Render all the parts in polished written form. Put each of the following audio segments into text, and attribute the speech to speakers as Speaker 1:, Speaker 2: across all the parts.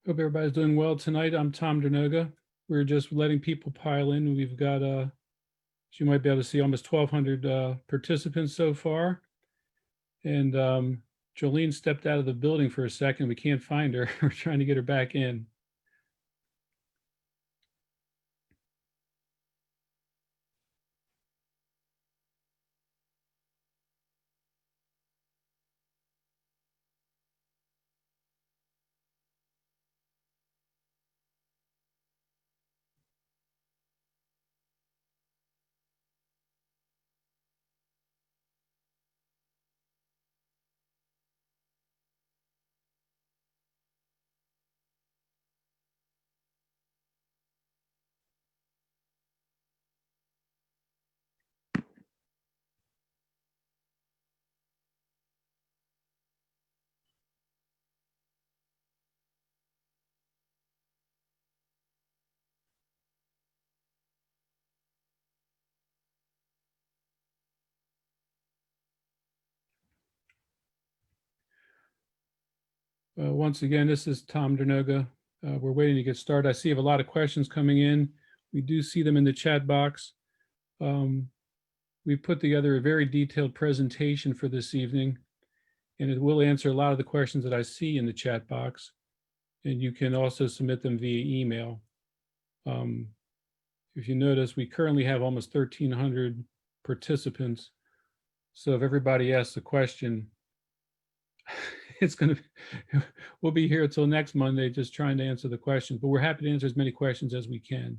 Speaker 1: Hope everybody's doing well tonight. I'm Tom Dernoga. We're just letting people pile in. We've got, as you might be able to see, almost 1,200 participants so far. And Jolene stepped out of the building for a second. We can't find her. We're trying to get her back in. Once again, this is Tom Dernoga. We're waiting to get started. I see you have a lot of questions coming in. We do see them in the chat box. We put together a very detailed presentation for this evening, and it will answer a lot of the questions that I see in the chat box. And you can also submit them via email. If you notice, we currently have almost 1,300 participants. So if everybody asks a question, we'll be here until next Monday just trying to answer the questions, but we're happy to answer as many questions as we can.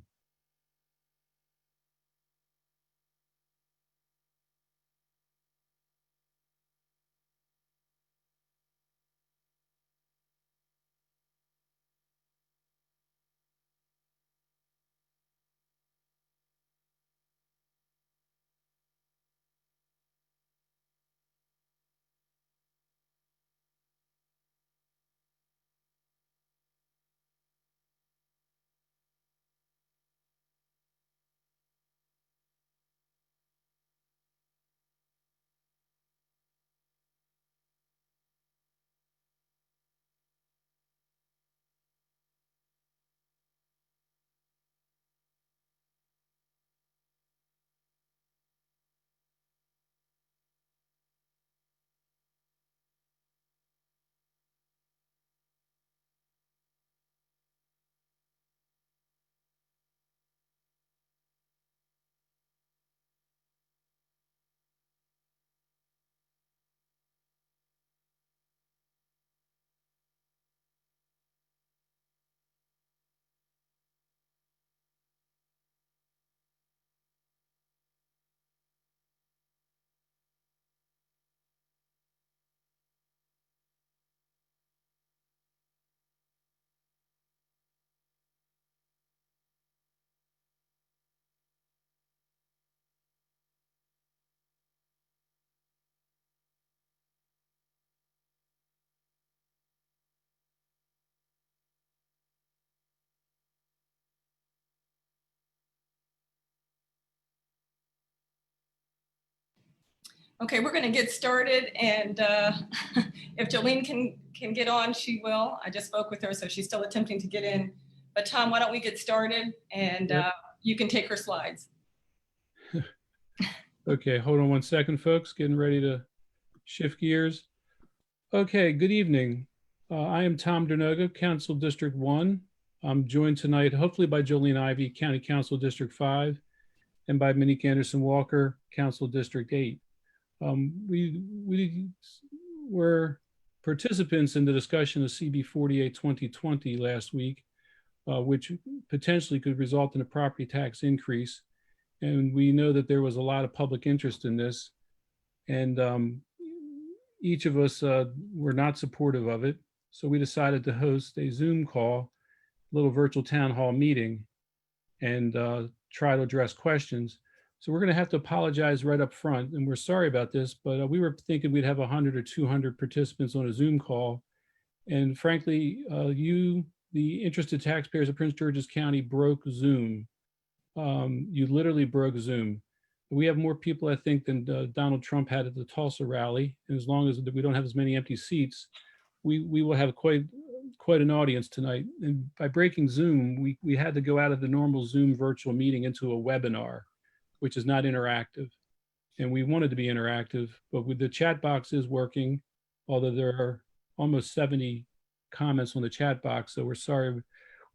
Speaker 2: Okay, we're going to get started, and if Jolene can get on, she will. I just spoke with her, so she's still attempting to get in. But Tom, why don't we get started, and
Speaker 1: Yep.
Speaker 2: You can take her slides.
Speaker 1: Okay, hold on one second, folks. Getting ready to shift gears. Okay, good evening. I am Tom Dernoga, Council District 1. I'm joined tonight, hopefully by Jolene Ivy, County Council District 5, and by Minnie Canderson Walker, Council District 8. We were participants in the discussion of CB-48-2020 last week, which potentially could result in a property tax increase. And we know that there was a lot of public interest in this. And each of us were not supportive of it. So we decided to host a Zoom call, a little virtual town hall meeting, and try to address questions. So we're going to have to apologize right up front, and we're sorry about this, but we were thinking we'd have 100 or 200 participants on a Zoom call. And frankly, you, the interested taxpayers of Prince George's County, broke Zoom. You literally broke Zoom. We have more people, I think, than Donald Trump had at the Tulsa rally. And as long as we don't have as many empty seats, we will have quite quite an audience tonight. And by breaking Zoom, we had to go out of the normal Zoom virtual meeting into a webinar, which is not interactive. And we wanted to be interactive, but with the chat box is working, although there are almost 70 comments on the chat box. So we're sorry,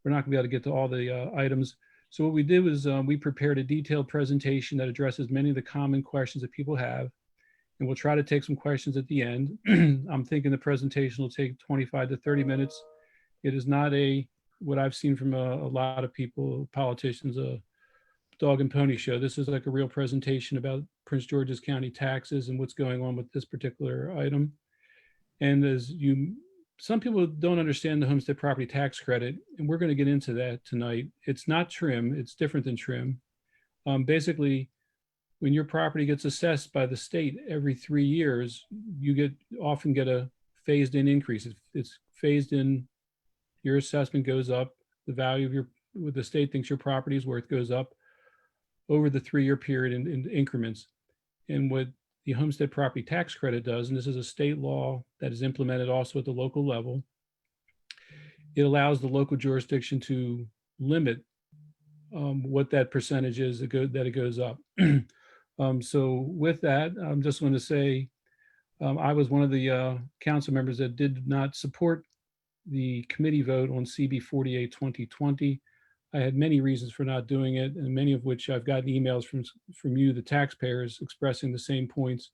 Speaker 1: we're not gonna be able to get to all the items. So what we did was we prepared a detailed presentation that addresses many of the common questions that people have. And we'll try to take some questions at the end. I'm thinking the presentation will take 25 to 30 minutes. It is not what I've seen from a lot of people, politicians, a dog and pony show. This is like a real presentation about Prince George's County taxes and what's going on with this particular item. And some people don't understand the homestead property tax credit, and we're going to get into that tonight. It's not trim, it's different than trim. Basically, when your property gets assessed by the state every 3 years, you often get a phased in increase. It's phased in, your assessment goes up, the value of what the state thinks your property is worth goes up over the 3-year period in increments. And what the homestead property tax credit does, and this is a state law that is implemented also at the local level, it allows the local jurisdiction to limit what that percentage is that it goes up. So with that, I'm just going to say I was one of the council members that did not support the committee vote on CB-48-2020. I had many reasons for not doing it, and many of which I've gotten emails from you, the taxpayers, expressing the same points.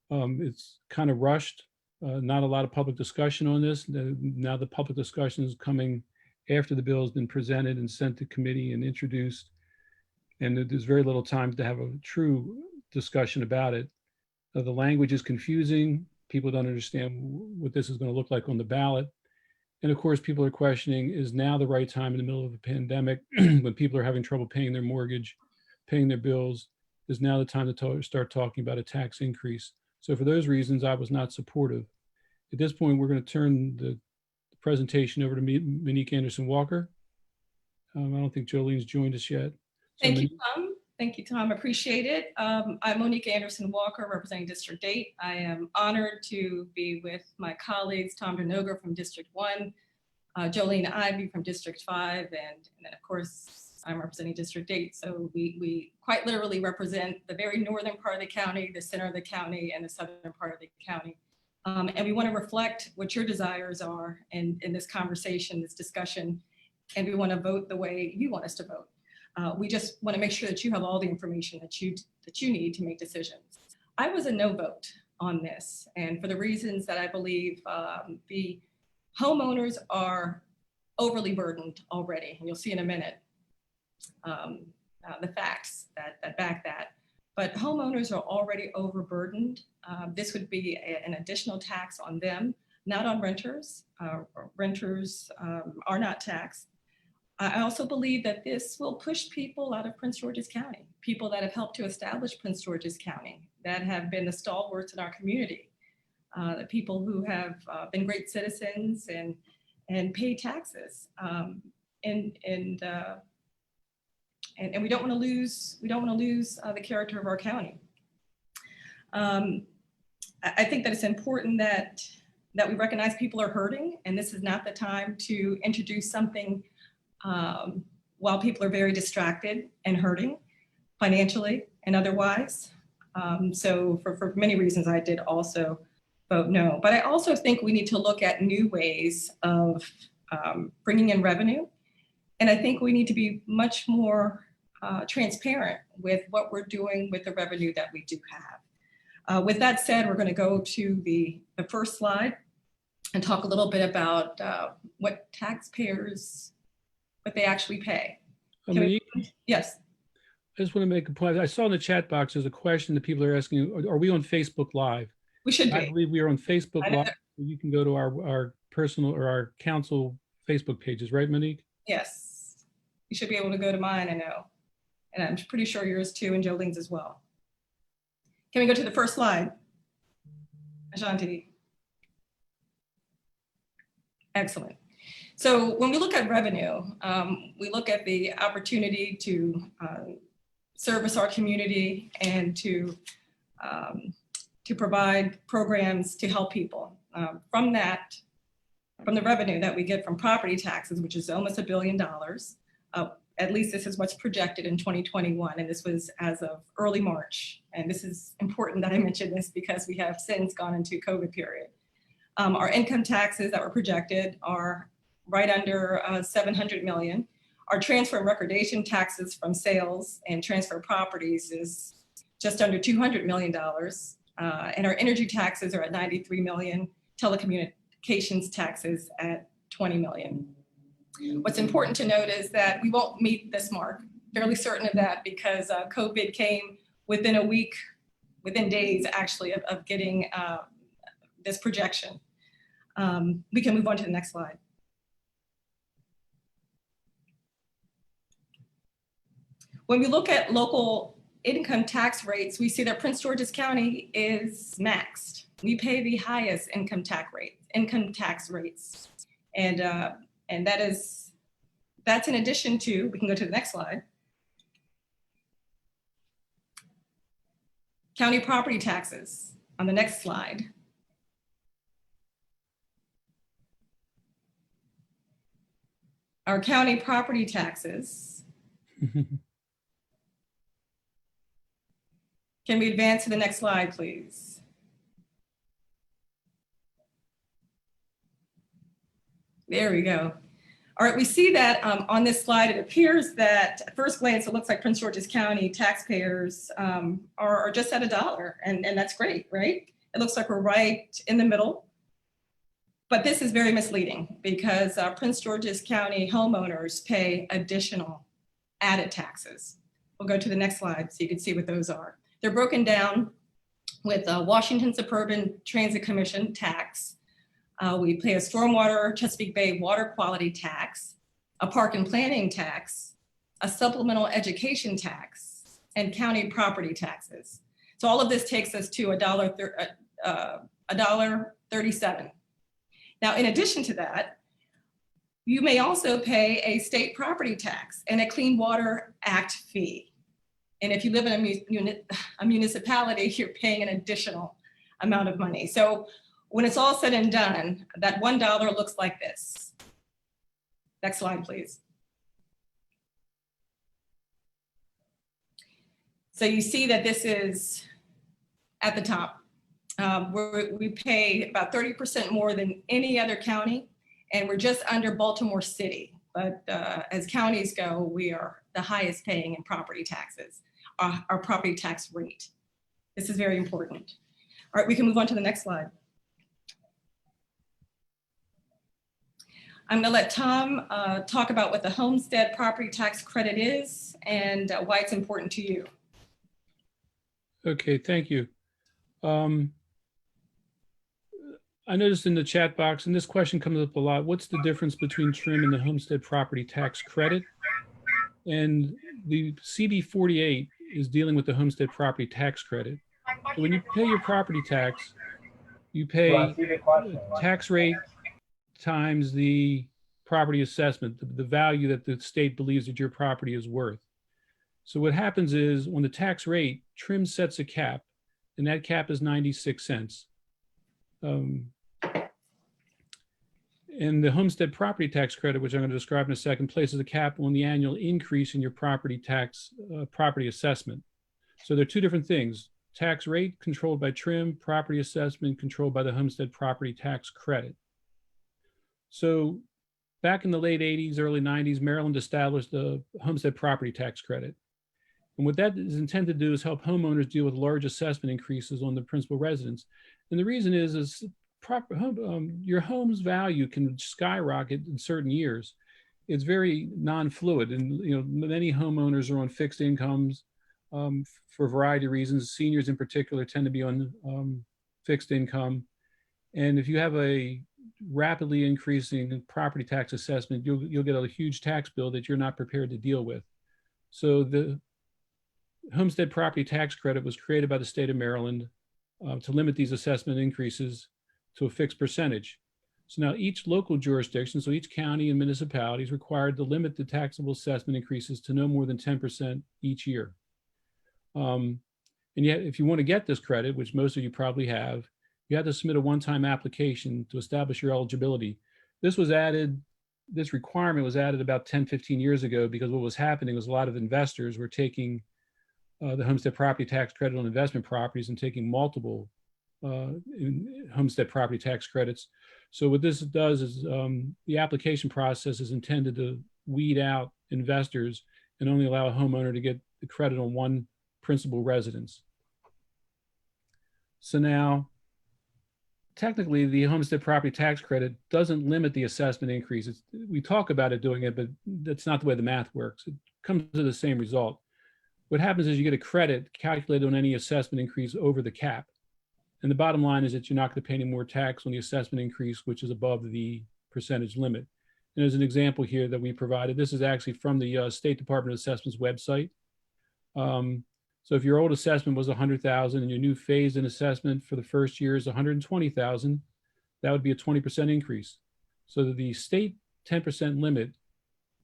Speaker 1: It's kind of rushed, not a lot of public discussion on this. Now the public discussion is coming after the bill has been presented and sent to committee and introduced, and there's very little time to have a true discussion about it. The language is confusing. People don't understand what this is going to look like on the ballot. And of course, people are questioning, is now the right time in the middle of a pandemic when people are having trouble paying their mortgage, paying their bills, is now the time to start talking about a tax increase? So for those reasons, I was not supportive. At this point, we're going to turn the presentation over to Minnie Canderson Walker. I don't think Jolene's joined us yet. So
Speaker 2: Thank you, Tom. Thank you, Tom. Appreciate it. I'm Monique Anderson Walker, representing District 8. I am honored to be with my colleagues, Tom Dernoga from District 1, Jolene Ivy from District 5, and then of course, I'm representing District 8. So we quite literally represent the very northern part of the county, the center of the county, and the southern part of the county. And we want to reflect what your desires are in this conversation, this discussion, and we want to vote the way you want us to vote. We just want to make sure that you have all the information that you need to make decisions. I was a no vote on this, and for the reasons that I believe the homeowners are overly burdened already, and you'll see in a minute the facts that back that. But homeowners are already overburdened. This would be an additional tax on them, not on renters. Renters are not taxed. I also believe that this will push people out of Prince George's County, people that have helped to establish Prince George's County, that have been the stalwarts in our community, the people who have been great citizens and pay taxes. And we don't want to lose the character of our county. I think that it's important that we recognize people are hurting, and this is not the time to introduce something while people are very distracted and hurting financially and otherwise. So for many reasons, I did also vote no. But I also think we need to look at new ways of bringing in revenue. And I think we need to be much more transparent with what we're doing with the revenue that we do have. With that said, we're going to go to the first slide and talk a little bit about what taxpayers, what they actually pay. Yes.
Speaker 1: I just want to make a point. I saw in the chat box, there's a question that people are asking, are we on Facebook Live?
Speaker 2: We should be.
Speaker 1: I believe we are on Facebook Live. You can go to our personal or our council Facebook pages, right, Monique?
Speaker 2: Yes. You should be able to go to mine, I know. And I'm pretty sure yours too, and Jolene's as well. Can we go to the first slide? Ashanti. Excellent. So when we look at revenue, we look at the opportunity to service our community and to provide programs to help people. From that, from the revenue that we get from property taxes, which is almost $1 billion. At least this is what's projected in 2021, and this was as of early March. And this is important that I mention this because we have since gone into COVID period. Our income taxes that were projected are right under 700 million. Our transfer and recordation taxes from sales and transfer properties is just under $200 million. And our energy taxes are at 93 million, telecommunications taxes at 20 million. What's important to note is that we won't meet this mark, fairly certain of that, because COVID came within a week, within days actually of getting this projection. We can move on to the next slide. When we look at local income tax rates, we see that Prince George's County is maxed. We pay the highest income tax rates. And that's in addition to, we can go to the next slide, county property taxes on the next slide. Our county property taxes. Can we advance to the next slide, please? There we go. All right, we see that on this slide, it appears that at first glance, it looks like Prince George's County taxpayers are just at $1, and that's great, right? It looks like we're right in the middle. But this is very misleading because Prince George's County homeowners pay additional added taxes. We'll go to the next slide so you can see what those are. They're broken down with Washington Suburban Transit Commission tax. We pay a stormwater Chesapeake Bay water quality tax, a park and planning tax, a supplemental education tax, and county property taxes. So all of this takes us to $1.37. Now, in addition to that, you may also pay a state property tax and a Clean Water Act fee. And if you live in a municipality, you're paying an additional amount of money. So when it's all said and done, that $1 looks like this. Next slide, please. So you see that this is at the top. We pay about 30% more than any other county, and we're just under Baltimore City. But as counties go, we are the highest paying in property taxes, our property tax rate. This is very important. All right, we can move on to the next slide. I'm gonna let Tom talk about what the Homestead property tax credit is and why it's important to you.
Speaker 1: Okay, thank you. I noticed in the chat box, and this question comes up a lot, what's the difference between trim and the homestead property tax credit? And the CB-48 is dealing with the homestead property tax credit. So when you pay your property tax, you pay tax rate times the property assessment, the value that the state believes that your property is worth. So what happens is when the tax rate, trim sets a cap, and that cap is 96 cents. And the homestead property tax credit, which I'm going to describe in a second, places a cap on the annual increase in your property tax, property assessment. So they're two different things. Tax rate controlled by trim, property assessment controlled by the homestead property tax credit. So back in the late 80s, early 90s, Maryland established the homestead property tax credit. And what that is intended to do is help homeowners deal with large assessment increases on the principal residence. And the reason is your home's value can skyrocket in certain years. It's very non-fluid, and many homeowners are on fixed incomes for a variety of reasons. Seniors in particular tend to be on fixed income, and if you have a rapidly increasing property tax assessment, you'll get a huge tax bill that you're not prepared to deal with. So the homestead property tax credit was created by the state of Maryland to limit these assessment increases to a fixed percentage. So now each local jurisdiction, so each county and municipality is required to limit the taxable assessment increases to no more than 10% each year. And yet, if you want to get this credit, which most of you probably have, you have to submit a one-time application to establish your eligibility. This was added, this requirement was added about 10, 15 years ago, because what was happening was a lot of investors were taking the homestead property tax credit on investment properties and taking multiple homestead property tax credits. So what this does is the application process is intended to weed out investors and only allow a homeowner to get the credit on one principal residence. So now, technically, the homestead property tax credit doesn't limit the assessment increase. We talk about it doing it, but that's not the way the math works. It comes to the same result. What happens is you get a credit calculated on any assessment increase over the cap. And the bottom line is that you're not going to pay any more tax on the assessment increase, which is above the percentage limit. And as an example here that we provided, this is actually from the State Department of Assessment's website. So if your old assessment was 100,000 and your new phased-in assessment for the first year is 120,000, that would be a 20% increase. So the state 10% limit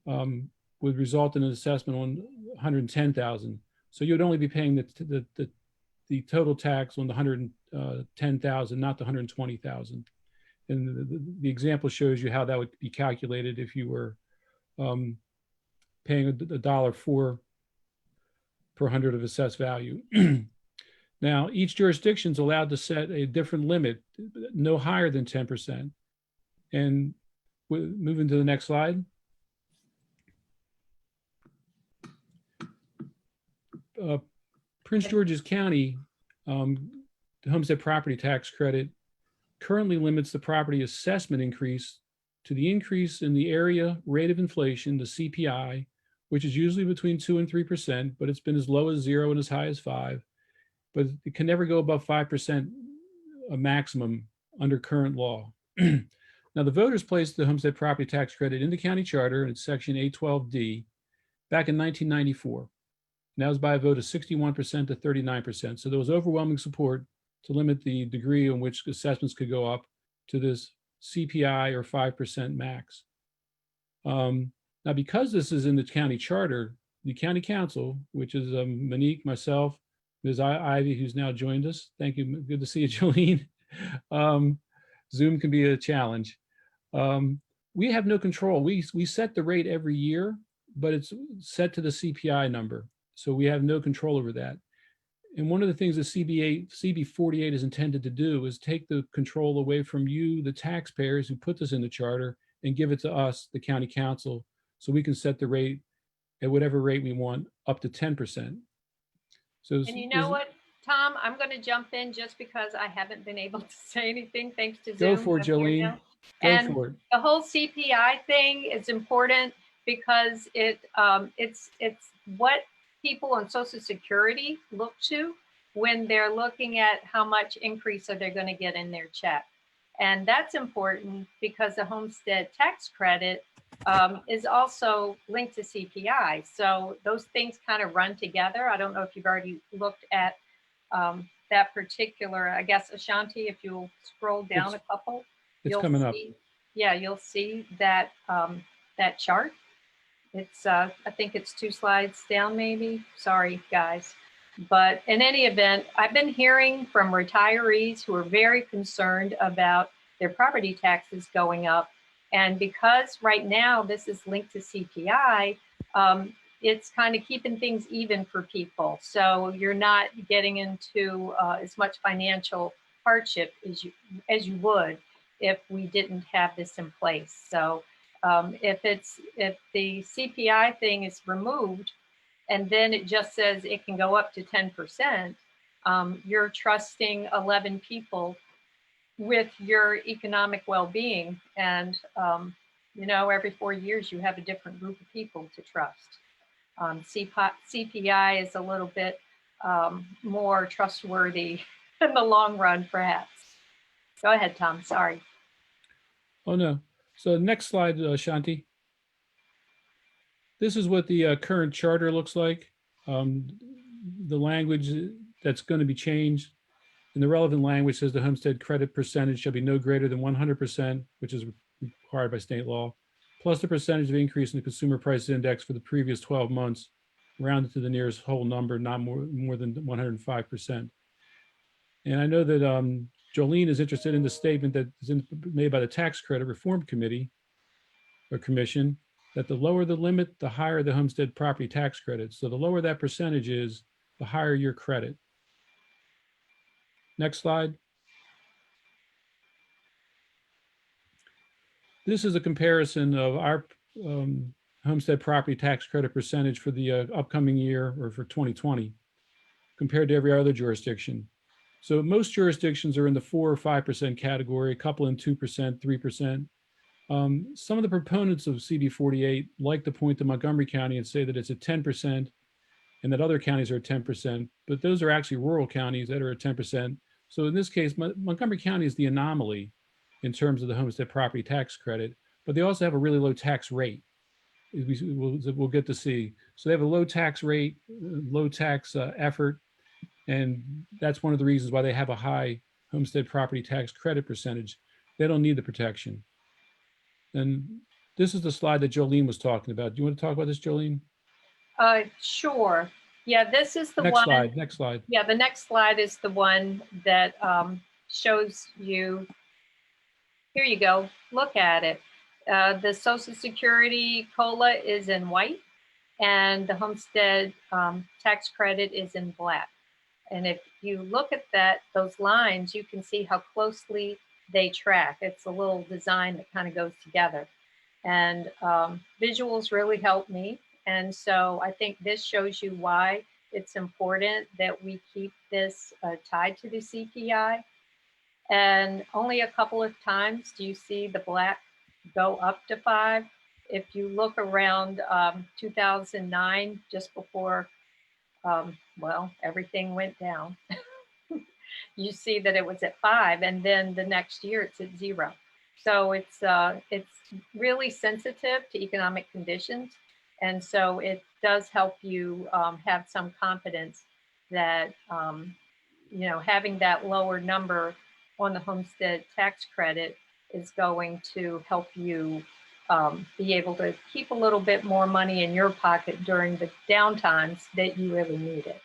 Speaker 1: would result in an assessment on 110,000. So you'd only be paying the total tax on the 110,000, not the 120,000. And the example shows you how that would be calculated if you were paying $1.04 per 100 of assessed value. Now, each jurisdiction is allowed to set a different limit, no higher than 10%. And moving to the next slide. Prince George's County, the homestead property tax credit currently limits the property assessment increase to the increase in the area rate of inflation, the CPI, which is usually between 2 and 3%, but it's been as low as 0 and as high as 5. But it can never go above 5% a maximum under current law. Now, the voters placed the homestead property tax credit in the county charter in section 812D back in 1994. And that was by a vote of 61% to 39%. So there was overwhelming support to limit the degree in which assessments could go up to this CPI or 5% max. Now, because this is in the county charter, the county council, which is Monique, myself, Ms. Ivy, who's now joined us. Thank you. Good to see you, Jolene. Zoom can be a challenge. We have no control. We set the rate every year, but it's set to the CPI number. So we have no control over that. And one of the things that CB-48 is intended to do is take the control away from you, the taxpayers who put this in the charter, and give it to us, the county council, so we can set the rate at whatever rate we want, up to 10%. So,
Speaker 3: and you know what, Tom, I'm going to jump in just because I haven't been able to say anything thanks to Zoom.
Speaker 1: Go for it, Jolene. Go for it.
Speaker 3: The whole CPI thing is important because it's what people on Social Security look to when they're looking at how much increase are they going to get in their check. And that's important because the homestead tax credit is also linked to CPI. So those things kind of run together. I don't know if you've already looked at that particular, I guess, Ashanti, if you'll scroll down a couple.
Speaker 1: It's coming up.
Speaker 3: Yeah, you'll see that that chart. It's, I think it's 2 slides down maybe. Sorry, guys. But in any event, I've been hearing from retirees who are very concerned about their property taxes going up. And because right now this is linked to CPI, it's kind of keeping things even for people. So you're not getting into as much financial hardship as you would if we didn't have this in place. So if the CPI thing is removed, and then it just says it can go up to 10%, you're trusting 11 people with your economic well-being. And, you know, every 4 years you have a different group of people to trust. CPI is a little bit more trustworthy in the long run, perhaps. Go ahead, Tom, sorry.
Speaker 1: Oh, no. So next slide, Shanti. This is what the current charter looks like. The language that's going to be changed in the relevant language says the homestead credit percentage shall be no greater than 100%, which is required by state law, plus the percentage of increase in the consumer price index for the previous 12 months, rounded to the nearest whole number, not more than 105%. And I know that Jolene is interested in the statement that is made by the Tax Credit Reform Committee or Commission, that the lower the limit, the higher the homestead property tax credit. So the lower that percentage is, the higher your credit. Next slide. This is a comparison of our homestead property tax credit percentage for the upcoming year, or for 2020, compared to every other jurisdiction. So most jurisdictions are in the 4 or 5% category, a couple in 2%, 3%. Some of the proponents of CB-48 like to point to Montgomery County and say that it's at 10% and that other counties are at 10%, but those are actually rural counties that are at 10%. So in this case, Montgomery County is the anomaly in terms of the homestead property tax credit, but they also have a really low tax rate. We'll get to see. So they have a low tax rate, low tax effort, and that's one of the reasons why they have a high homestead property tax credit percentage. They don't need the protection. And this is the slide that Jolene was talking about. Do you want to talk about this, Jolene?
Speaker 3: Sure. Yeah, this is the
Speaker 1: Next
Speaker 3: one.
Speaker 1: slide, next slide.
Speaker 3: Yeah, the next slide is the one that shows you. Here you go. Look at it. The Social Security COLA is in white, and the homestead tax credit is in black. And if you look at those lines, you can see how closely they track. It's a little design that kind of goes together. And visuals really help me. And so I think this shows you why it's important that we keep this tied to the CPI. And only a couple of times do you see the black go up to 5. If you look around 2009, just before, well, everything went down, you see that it was at 5, and then the next year it's at 0. So it's really sensitive to economic conditions. And so it does help you have some confidence that, you know, having that lower number on the homestead tax credit is going to help you be able to keep a little bit more money in your pocket during the downtimes that you really need it.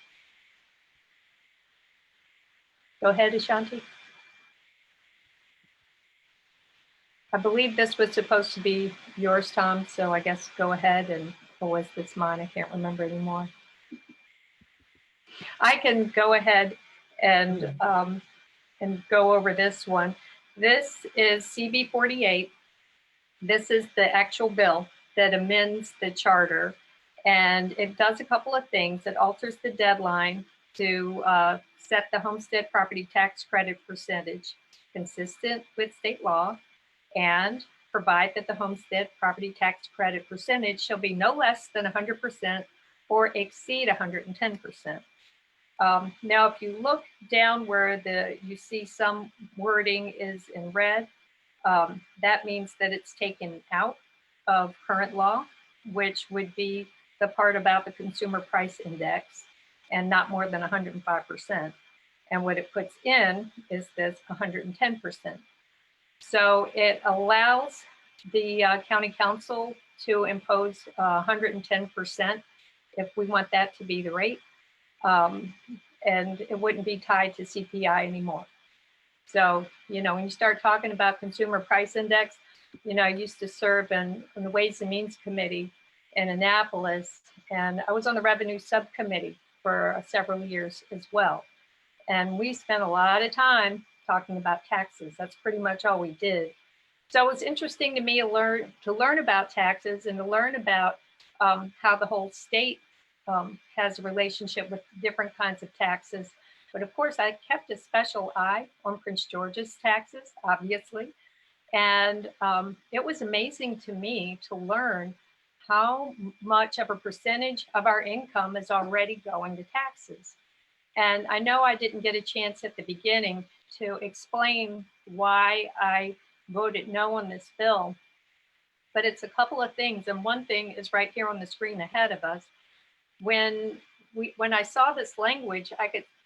Speaker 3: Go ahead, Ashanti. I believe this was supposed to be yours, Tom, so I guess go ahead. And or was this mine? I can't remember anymore. I can go ahead and go over this one. This is CB-48. This is the actual bill that amends the charter, and it does a couple of things. It alters the deadline to set the homestead property tax credit percentage consistent with state law, and provide that the homestead property tax credit percentage shall be no less than 100% or exceed 110%. Now, if you look down where you see some wording is in red, that means that it's taken out of current law, which would be the part about the consumer price index and not more than 105%. And what it puts in is this 110%. So it allows the county council to impose 110% if we want that to be the rate. And it wouldn't be tied to CPI anymore. So, you know, when you start talking about consumer price index, you know, I used to serve in the Ways and Means Committee in Annapolis, and I was on the Revenue Subcommittee for several years as well. And we spent a lot of time talking about taxes. That's pretty much all we did. So it's interesting to me to learn about taxes and to learn about how the whole state has a relationship with different kinds of taxes. But of course, I kept a special eye on Prince George's taxes, obviously. And it was amazing to me to learn how much of a percentage of our income is already going to taxes. And I know I didn't get a chance at the beginning to explain why I voted no on this bill, but it's a couple of things. And one thing is right here on the screen ahead of us. When I saw this language,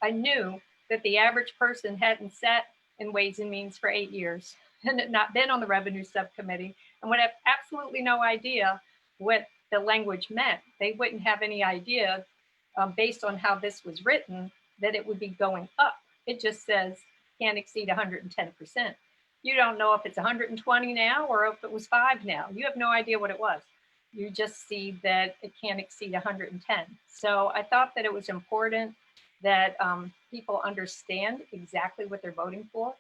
Speaker 3: I knew that the average person hadn't sat in Ways and Means for 8 years and had not been on the Revenue Subcommittee and would have absolutely no idea what the language meant. They wouldn't have any idea based on how this was written that it would be going up. It just says can't exceed 110%. You don't know if it's 120 now or if it was 5 now. You have no idea what it was. You just see that it can't exceed 110. So I thought that it was important that people understand exactly what they're voting for.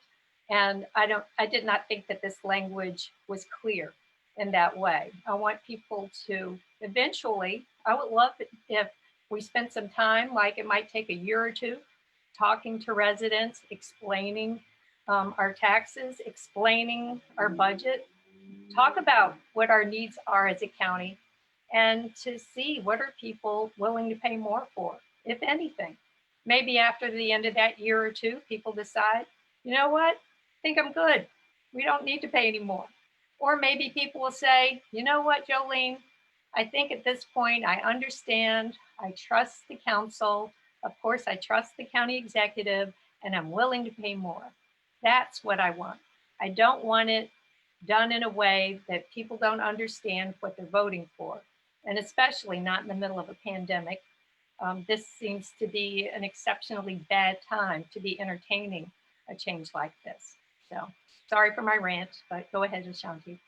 Speaker 3: And I did not think that this language was clear in that way. I want people to eventually, I would love it if we spent some time, like it might take a year or two, talking to residents, explaining our taxes, explaining our budget, talk about what our needs are as a county, and to see what are people willing to pay more for, if anything. Maybe after the end of that year or two, people decide, you know what, I think I'm good. We don't need to pay anymore. Or maybe people will say, you know what, Jolene, I think at this point, I understand, I trust the council. Of course, I trust the county executive, and I'm willing to pay more. That's what I want. I don't want it done in a way that people don't understand what they're voting for, and especially not in the middle of a pandemic. This seems to be an exceptionally bad time to be entertaining a change like this. So sorry for my rant, but go ahead, Ashanti.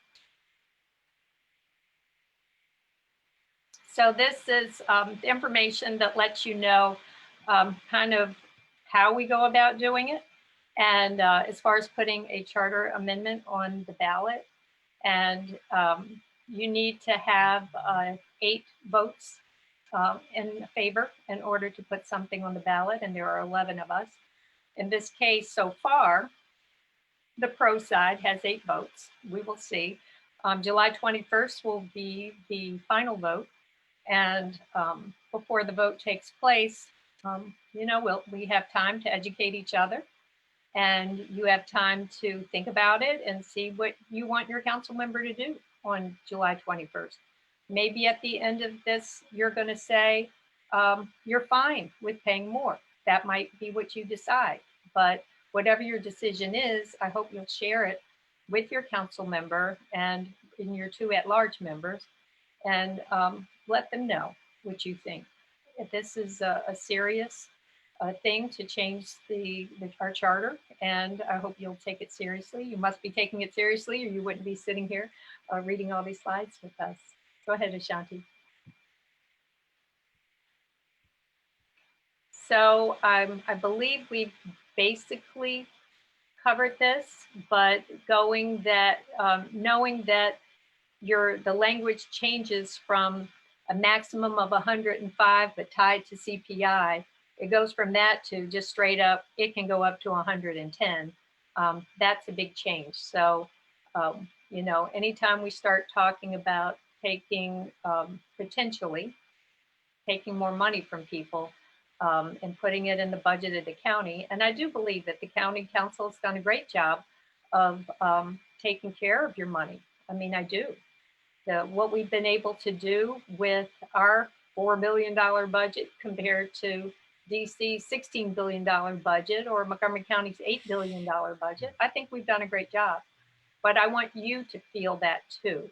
Speaker 3: So this is the information that lets you know kind of how we go about doing it. And as far as putting a charter amendment on the ballot, and you need to have 8 votes in favor in order to put something on the ballot, and there are 11 of us. In this case, so far, the pro side has 8 votes. We will see. July 21st will be the final vote. And before the vote takes place, you know, we have time to educate each other, and you have time to think about it and see what you want your council member to do on July 21st. Maybe at the end of this, you're going to say you're fine with paying more. That might be what you decide. But whatever your decision is, I hope you'll share it with your council member and in your 2 at-large members, and let them know what you think. If this is a serious thing to change our charter, and I hope you'll take it seriously. You must be taking it seriously, or you wouldn't be sitting here reading all these slides with us. Go ahead, Ashanti. So I believe we've basically covered this, but knowing that the language changes from a maximum of 105, but tied to CPI, it goes from that to just straight up, it can go up to 110. That's a big change. So, you know, anytime we start talking about potentially taking more money from people and putting it in the budget of the county, and I do believe that the county council has done a great job of taking care of your money. I mean, I do. What we've been able to do with our $4 billion budget compared to DC's $16 billion budget or Montgomery County's $8 billion budget, I think we've done a great job. But I want you to feel that too.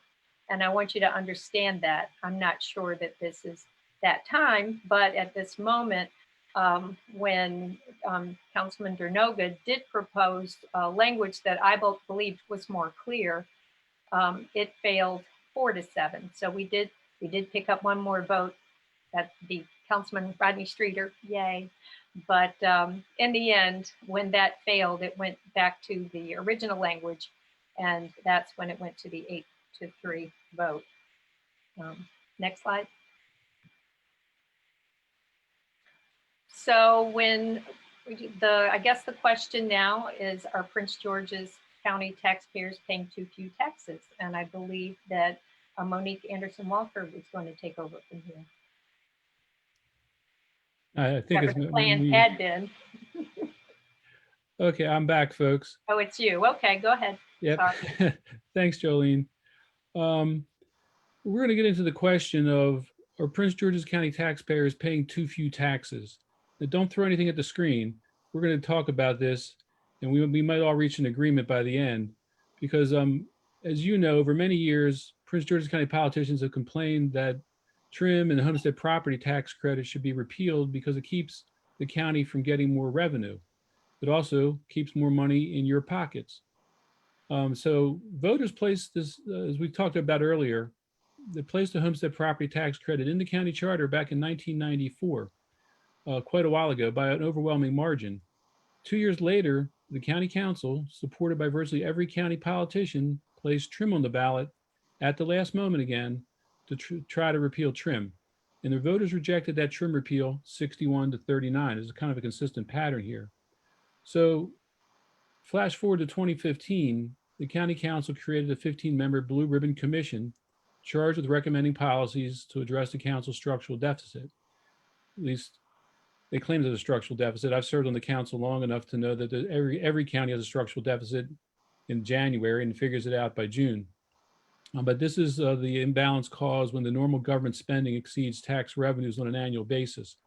Speaker 3: And I want you to understand that. I'm not sure that this is that time, but at this moment, when Councilman Dernoga did propose language that I believed was more clear, it failed 4-7. So we did pick up one more vote. That'd be Councilman Rodney Streeter, yay. But in the end, when that failed, it went back to the original language, and that's when it went to the 8-3 vote. Next slide. So when I guess the question now is, are Prince George's County taxpayers paying too few taxes? And I believe that Monique Anderson Walker is going to take over from here.
Speaker 1: I think it's
Speaker 3: the plan had been.
Speaker 1: Okay, I'm back, folks.
Speaker 3: Oh, it's you. Okay, go ahead.
Speaker 1: Yep. Thanks, Jolene. We're going to get into the question of, are Prince George's County taxpayers paying too few taxes? Now, don't throw anything at the screen. We're going to talk about this, and we might all reach an agreement by the end, because as you know, over many years, Prince George's County politicians have complained that trim and homestead property tax credits should be repealed because it keeps the county from getting more revenue. It also keeps more money in your pockets. So voters placed this, as we talked about earlier, they placed the homestead property tax credit in the county charter back in 1994, quite a while ago, by an overwhelming margin. 2 years later, the county council, supported by virtually every county politician, placed trim on the ballot at the last moment again to try to repeal trim. And the voters rejected that trim repeal 61 to 39. There's kind of a consistent pattern here. So flash forward to 2015, the county council created a 15-member blue ribbon commission charged with recommending policies to address the council's structural deficit. At least they claim there's a structural deficit. I've served on the council long enough to know that every county has a structural deficit in January and figures it out by June. But this is the imbalance caused when the normal government spending exceeds tax revenues on an annual basis.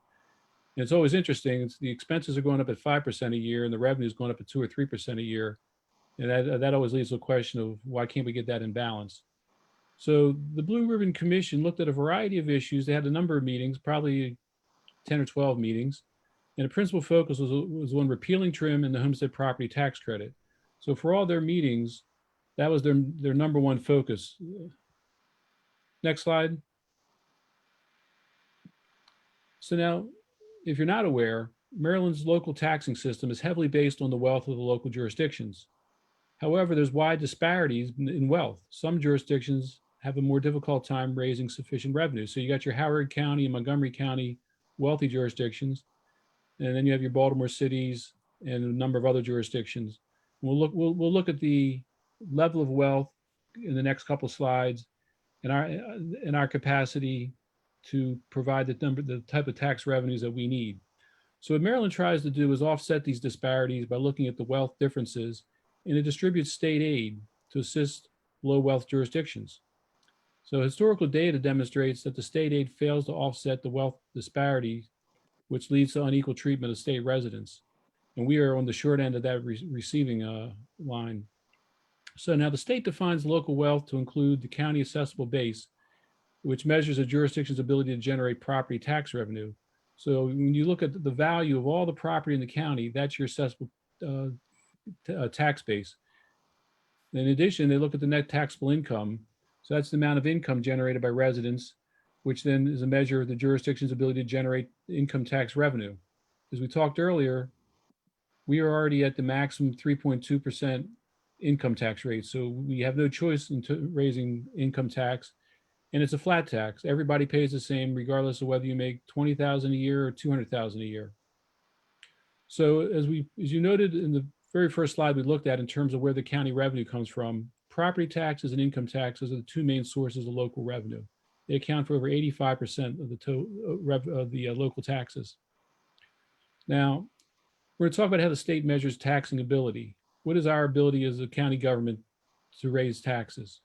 Speaker 1: And it's always interesting. The expenses are going up at 5% a year and the revenue is going up at 2 or 3% a year. And that always leads to a question of why can't we get that in balance? So the Blue Ribbon Commission looked at a variety of issues. They had a number of meetings, probably 10 or 12 meetings. And the principal focus was on repealing trim and the homestead property tax credit. So for all their meetings, that was their number one focus. Next slide. So now, if you're not aware, Maryland's local taxing system is heavily based on the wealth of the local jurisdictions. However, there's wide disparities in wealth. Some jurisdictions have a more difficult time raising sufficient revenue. So you got your Howard County and Montgomery County wealthy jurisdictions, and then you have your Baltimore cities and a number of other jurisdictions. We'll look at the level of wealth in the next couple of slides and our capacity to provide the type of tax revenues that we need. So what Maryland tries to do is offset these disparities by looking at the wealth differences, and it distributes state aid to assist low wealth jurisdictions. So historical data demonstrates that the state aid fails to offset the wealth disparity, which leads to unequal treatment of state residents. And we are on the short end of that receiving line. So now the state defines local wealth to include the county assessable base, which measures a jurisdiction's ability to generate property tax revenue. So when you look at the value of all the property in the county, that's your assessable tax base. In addition, they look at the net taxable income. So that's the amount of income generated by residents, which then is a measure of the jurisdiction's ability to generate income tax revenue. As we talked earlier, we are already at the maximum 3.2% income tax rate. So we have no choice in raising income tax, and it's a flat tax. Everybody pays the same, regardless of whether you make $20,000 a year or $200,000 a year. So as you noted in the very first slide we looked at in terms of where the county revenue comes from, property taxes and income taxes are the two main sources of local revenue. They account for over 85% of the local taxes. Now, we're going to talk about how the state measures taxing ability. What is our ability as a county government to raise taxes?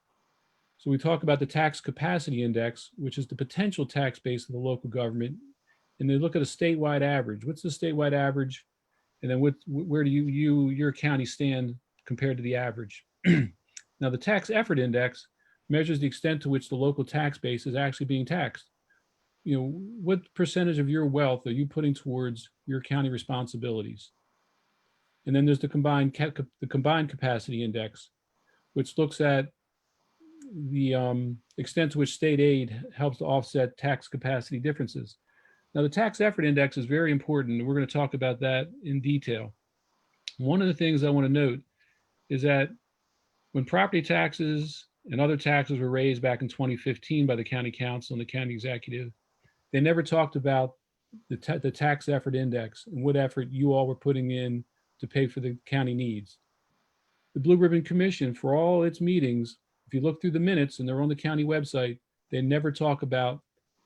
Speaker 1: So we talk about the tax capacity index, which is the potential tax base of the local government. And they look at a statewide average. What's the statewide average? And then where do your county stand compared to the average? Now, the tax effort index measures the extent to which the local tax base is actually being taxed. You know, what percentage of your wealth are you putting towards your county responsibilities? And then there's the combined capacity index, which looks at the extent to which state aid helps to offset tax capacity differences. Now, the tax effort index is very important, and we're going to talk about that in detail. One of the things I want to note is that when property taxes and other taxes were raised back in 2015 by the county council and the county executive, they never talked about the tax effort index and what effort you all were putting in to pay for the county needs. The Blue Ribbon Commission, for all its meetings, if you look through the minutes and they're on the county website, they never talk about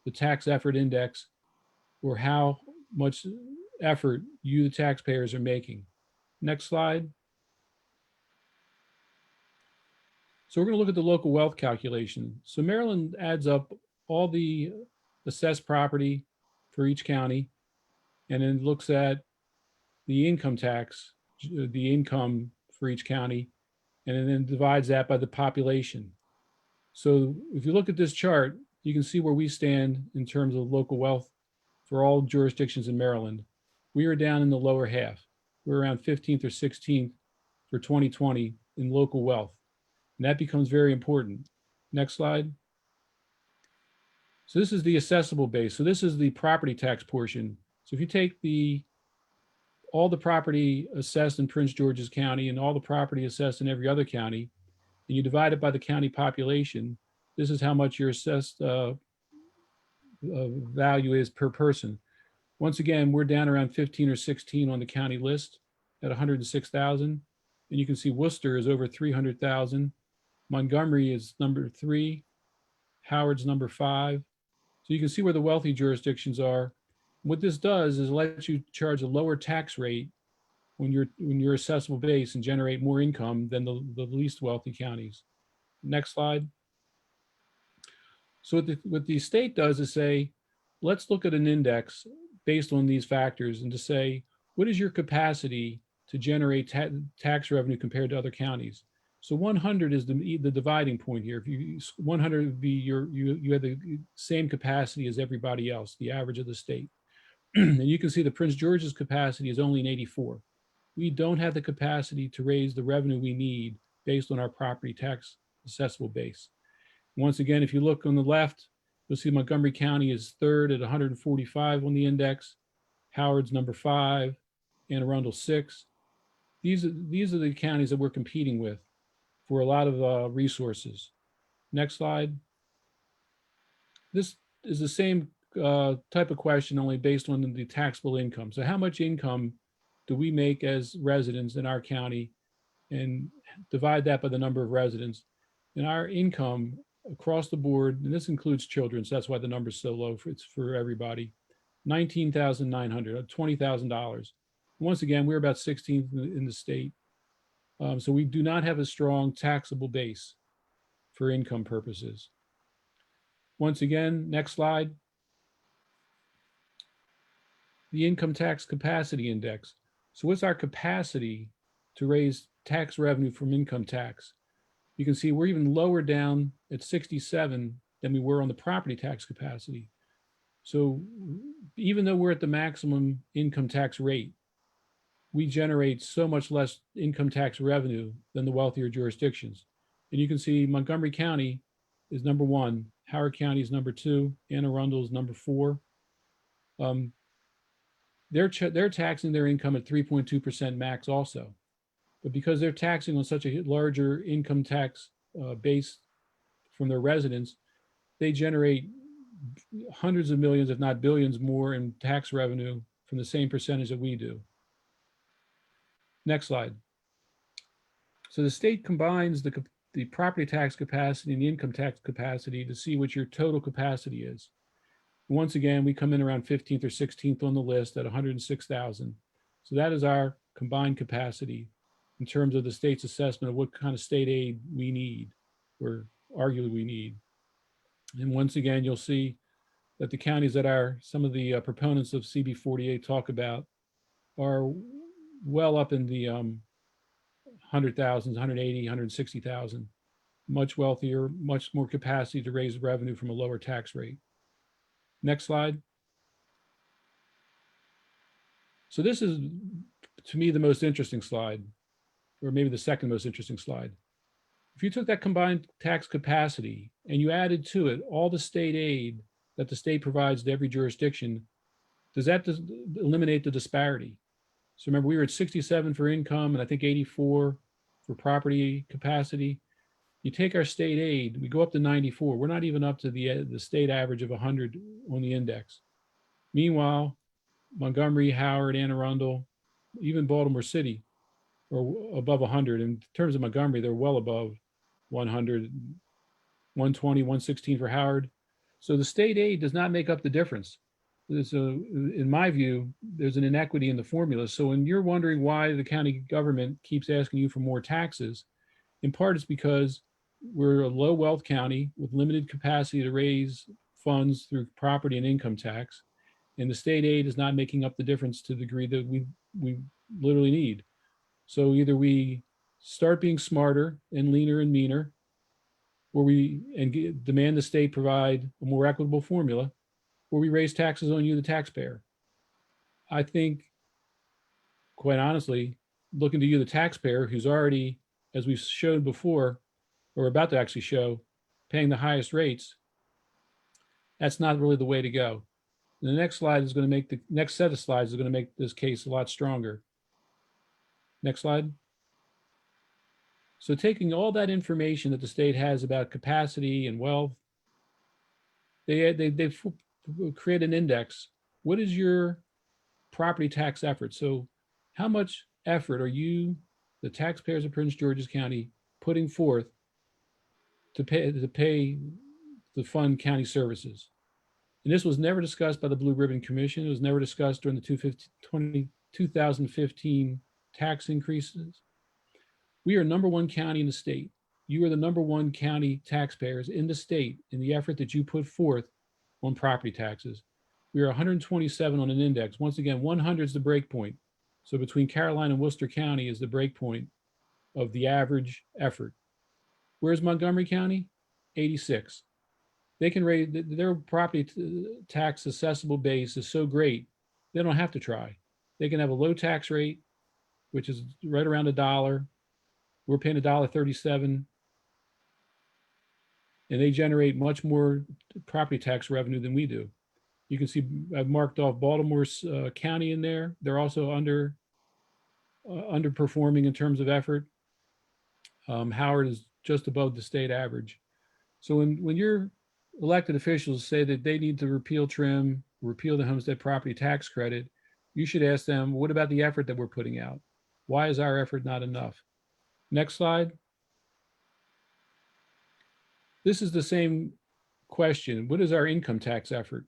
Speaker 1: the tax effort index or how much effort you, the taxpayers, are making. Next slide. So we're going to look at the local wealth calculation. So Maryland adds up all the assessed property for each county, and then looks at the income tax, the income for each county, and then divides that by the population. So if you look at this chart, you can see where we stand in terms of local wealth for all jurisdictions in Maryland. We are down in the lower half. we're around 15th or 16th for 2020 in local wealth. And that becomes very important. Next slide. So this is the assessable base. So this is the property tax portion. So if you take all the property assessed in Prince George's County and all the property assessed in every other county, and you divide it by the county population, this is how much your assessed value is per person. Once again, we're down around 15 or 16 on the county list at 106,000. And you can see Worcester is over 300,000. Montgomery is number 3. Howard's number 5. So you can see where the wealthy jurisdictions are. What this does is let you charge a lower tax rate when you're assessable base and generate more income than the least wealthy counties. Next slide. So what the state does is say, let's look at an index based on these factors and to say, what is your capacity to generate tax revenue compared to other counties? So 100 is the dividing point here. If 100 would be you have the same capacity as everybody else, the average of the state. And you can see the Prince George's capacity is only an 84. We don't have the capacity to raise the revenue we need based on our property tax assessable base. Once again, if you look on the left, you'll see Montgomery County is 3rd at 145 on the index. Howard's number 5, Anne Arundel 6. These are the counties that we're competing with for a lot of resources. Next slide. This is the same type of question, only based on the taxable income. So how much income do we make as residents in our county, and divide that by the number of residents. And our income across the board, and this includes children, so that's why the number is so low, it's for everybody, $19,900, $20,000. Once again, we're about 16th in the state. So we do not have a strong taxable base for income purposes. Once again, next slide. The income tax capacity index. So what's our capacity to raise tax revenue from income tax? You can see we're even lower down at 67 than we were on the property tax capacity. So even though we're at the maximum income tax rate, we generate so much less income tax revenue than the wealthier jurisdictions. And you can see Montgomery County is number 1, Howard County is number 2, Anne Arundel is number 4. They're taxing their income at 3.2% max also. But because they're taxing on such a larger income tax base from their residents, they generate hundreds of millions, if not billions more in tax revenue from the same percentage that we do. Next slide. So the state combines the property tax capacity and the income tax capacity to see what your total capacity is. Once again, we come in around 15th or 16th on the list at 106,000. So that is our combined capacity in terms of the state's assessment of what kind of state aid we need, or arguably we need. And once again, you'll see that the counties that some of the proponents of CB-48 talk about are well up in the 100,000, 180, 160,000, much wealthier, much more capacity to raise revenue from a lower tax rate. Next slide. So this is, to me, the most interesting slide, or maybe the second most interesting slide. If you took that combined tax capacity and you added to it all the state aid that the state provides to every jurisdiction, does that eliminate the disparity? So remember, we were at 67 for income and I think 84 for property capacity. You take our state aid, we go up to 94. We're not even up to the state average of 100 on the index. Meanwhile, Montgomery, Howard, Anne Arundel, even Baltimore City are above 100. In terms of Montgomery, they're well above 100, 120, 116 for Howard. So the state aid does not make up the difference. So in my view, there's an inequity in the formula. So when you're wondering why the county government keeps asking you for more taxes, in part it's because we're a low wealth county with limited capacity to raise funds through property and income tax. And the state aid is not making up the difference to the degree that we literally need. So either we start being smarter and leaner and meaner, or demand the state provide a more equitable formula, or we raise taxes on you, the taxpayer. I think, quite honestly, looking to you, the taxpayer, who's already, as we've showed before, or about to actually show, paying the highest rates, that's not really the way to go. And the next slide is going to make the next set of slides is going to make this case a lot stronger. Next slide. So taking all that information that the state has about capacity and wealth, they've created an index. What is your property tax effort? So how much effort are you, the taxpayers of Prince George's County, putting forth to pay the fund county services? And this was never discussed by the Blue Ribbon Commission. It was never discussed during the 2015 tax increases. We are #1 county in the state. You are the #1 county taxpayers in the state in the effort that you put forth on property taxes. We are 127 on an index. Once again, 100 is the break point. So between Caroline and Worcester County is the break point of the average effort. Where's Montgomery County? 86. They can raise their property tax assessable base is so great, they don't have to try. They can have a low tax rate, which is right around $1. We're paying $1.37, and they generate much more property tax revenue than we do. You can see I've marked off Baltimore County in there. They're also underperforming in terms of effort. Howard is just above the state average. So when your elected officials say that they need to repeal trim, repeal the homestead property tax credit, you should ask them, what about the effort that we're putting out? Why is our effort not enough? Next slide. This is the same question. What is our income tax effort?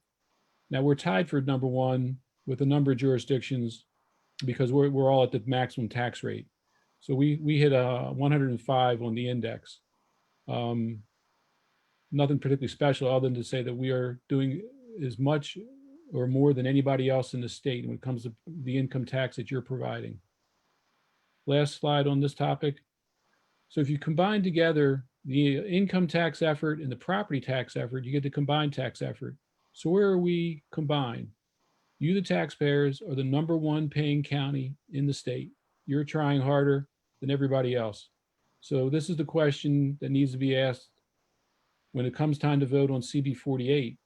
Speaker 1: Now we're tied for #1 with a number of jurisdictions because we're all at the maximum tax rate. So we hit a 105 on the index. Nothing particularly special other than to say that we are doing as much or more than anybody else in the state when it comes to the income tax that you're providing. Last slide on this topic. So if you combine together the income tax effort and the property tax effort, you get the combined tax effort. So where are we combined? You, the taxpayers, are the #1 paying county in the state. You're trying harder than everybody else. So this is the question that needs to be asked when it comes time to vote on CB-48.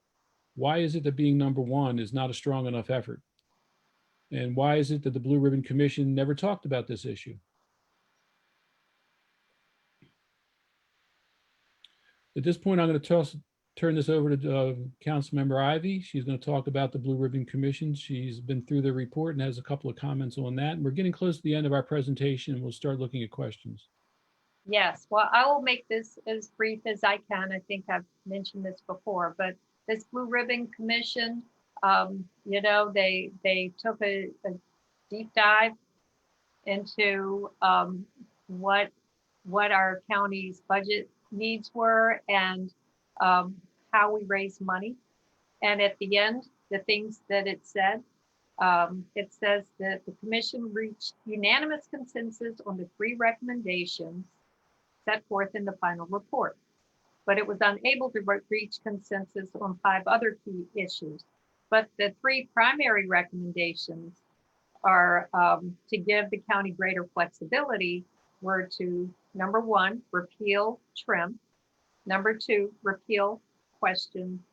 Speaker 1: Why is it that being #1 is not a strong enough effort? And why is it that the Blue Ribbon Commission never talked about this issue? At this point, I'm going to turn this over to Councilmember Ivy. She's going to talk about the Blue Ribbon Commission. She's been through the report and has a couple of comments on that. And we're getting close to the end of our presentation, and we'll start looking at questions.
Speaker 3: Yes, well, I will make this as brief as I can. I think I've mentioned this before, but this Blue Ribbon Commission, you know, they took a deep dive into what our county's budget needs were and how we raise money. And at the end, the things that it says that the commission reached unanimous consensus on the 3 recommendations set forth in the final report, but it was unable to reach consensus on 5 other key issues. But the 3 primary recommendations are to give the county greater flexibility were to, #1, repeal trim, #2, repeal question,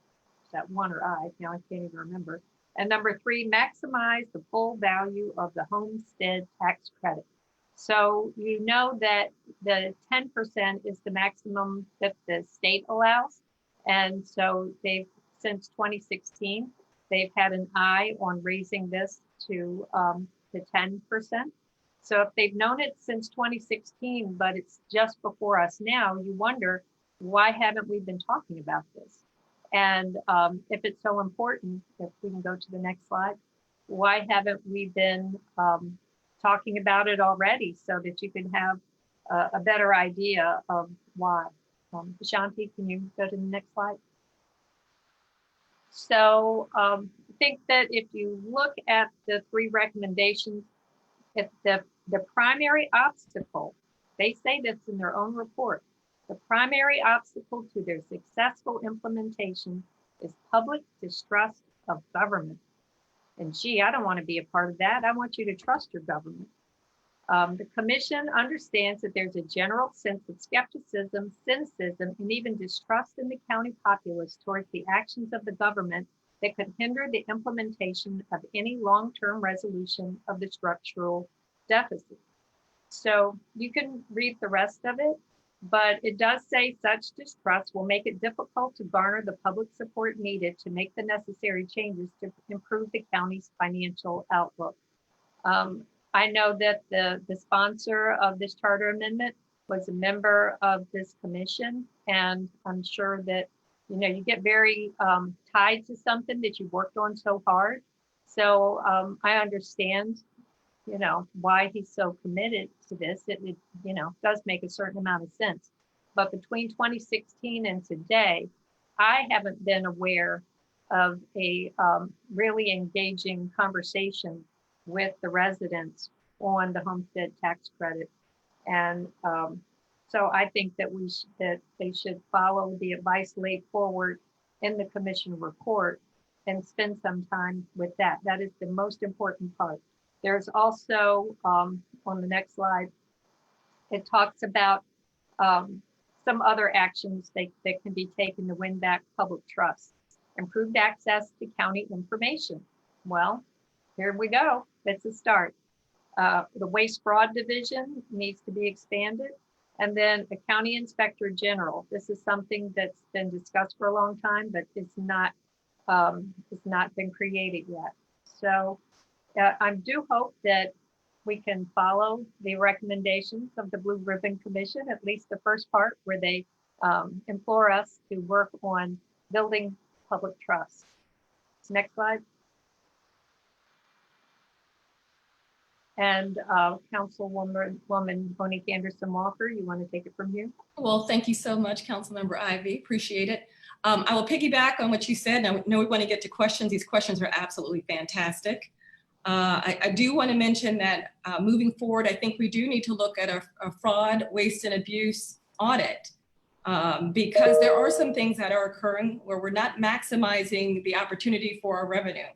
Speaker 3: is that 1 or I? Now I can't even remember. And #3, maximize the full value of the homestead tax credit. So you know that the 10% is the maximum that the state allows. And so they've, since 2016, they've had an eye on raising this to 10%. So if they've known it since 2016, but it's just before us now, you wonder, why haven't we been talking about this? And if it's so important, if we can go to the next slide, why haven't we been talking about it already so that you can have a better idea of why? Shanti, can you go to the next slide? So I think that if you look at the 3 recommendations, if the primary obstacle, they say this in their own report, the primary obstacle to their successful implementation is public distrust of government. And gee, I don't want to be a part of that. I want you to trust your government. The commission understands that there's a general sense of skepticism, cynicism, and even distrust in the county populace towards the actions of the government that could hinder the implementation of any long-term resolution of the structural deficit. So you can read the rest of it, but it does say such distrust will make it difficult to garner the public support needed to make the necessary changes to improve the county's financial outlook. I know that the sponsor of this charter amendment was a member of this commission, and I'm sure that, you know, you get very tied to something that you worked on so hard. So I understand, you know, why he's so committed to this. It, you know, does make a certain amount of sense. But between 2016 and today, I haven't been aware of a really engaging conversation with the residents on the homestead tax credit. And so I think that that they should follow the advice laid forward in the commission report and spend some time with that. That is the most important part. There's also on the next slide, it talks about some other actions that can be taken to win back public trust. Improved access to county information. Well, here we go. That's a start. The waste fraud division needs to be expanded. And then a county inspector general. This is something that's been discussed for a long time, but it's not been created yet. So I do hope that we can follow the recommendations of the Blue Ribbon Commission, at least the first part where they implore us to work on building public trust. Next slide. And Councilwoman Monique Anderson Walker, you want to take it from here?
Speaker 2: Well, thank you so much, Councilmember Ivy. Appreciate it. I will piggyback on what you said. I know we want to get to questions. These questions are absolutely fantastic. I do want to mention that moving forward, I think we do need to look at a fraud, waste, and abuse audit because there are some things that are occurring where we're not maximizing the opportunity for our revenue.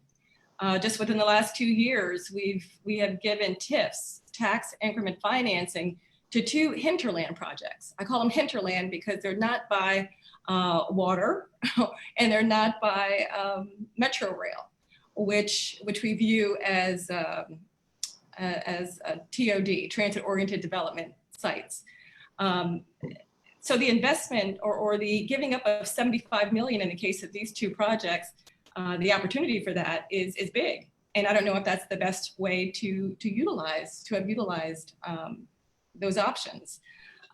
Speaker 2: Just within the last 2 years, we have given TIFs, tax increment financing, to 2 hinterland projects. I call them hinterland because they're not by water and they're not by Metro Rail, which we view as a TOD, transit-oriented development sites. So the investment or the giving up of $75 million in the case of these 2 projects, the opportunity for that is big. And I don't know if that's the best way to have utilized those options.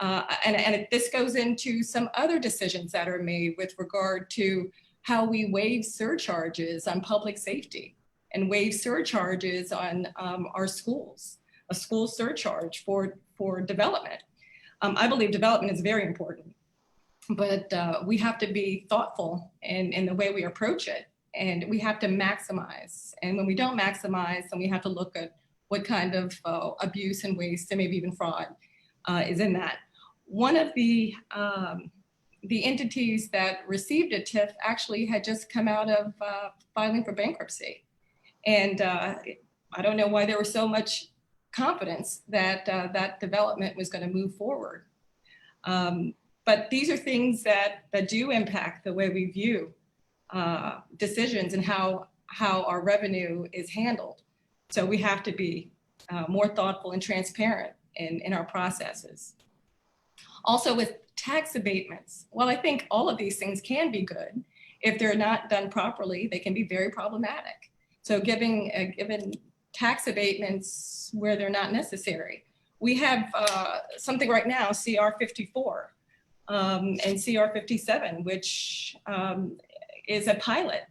Speaker 2: And this goes into some other decisions that are made with regard to how we waive surcharges on public safety and waive surcharges on our schools, a school surcharge for development. I believe development is very important, but we have to be thoughtful in the way we approach it. And we have to maximize. And when we don't maximize, then we have to look at what kind of abuse and waste and maybe even fraud is in that. One of the entities that received a TIF actually had just come out of filing for bankruptcy. And I don't know why there was so much confidence that that development was going to move forward. But these are things that do impact the way we view decisions and how our revenue is handled. So we have to be more thoughtful and transparent in our processes. Also with tax abatements, well, I think all of these things can be good. If they're not done properly, they can be very problematic. So giving tax abatements where they're not necessary. We have something right now, CR 54 and CR 57, which is a pilot,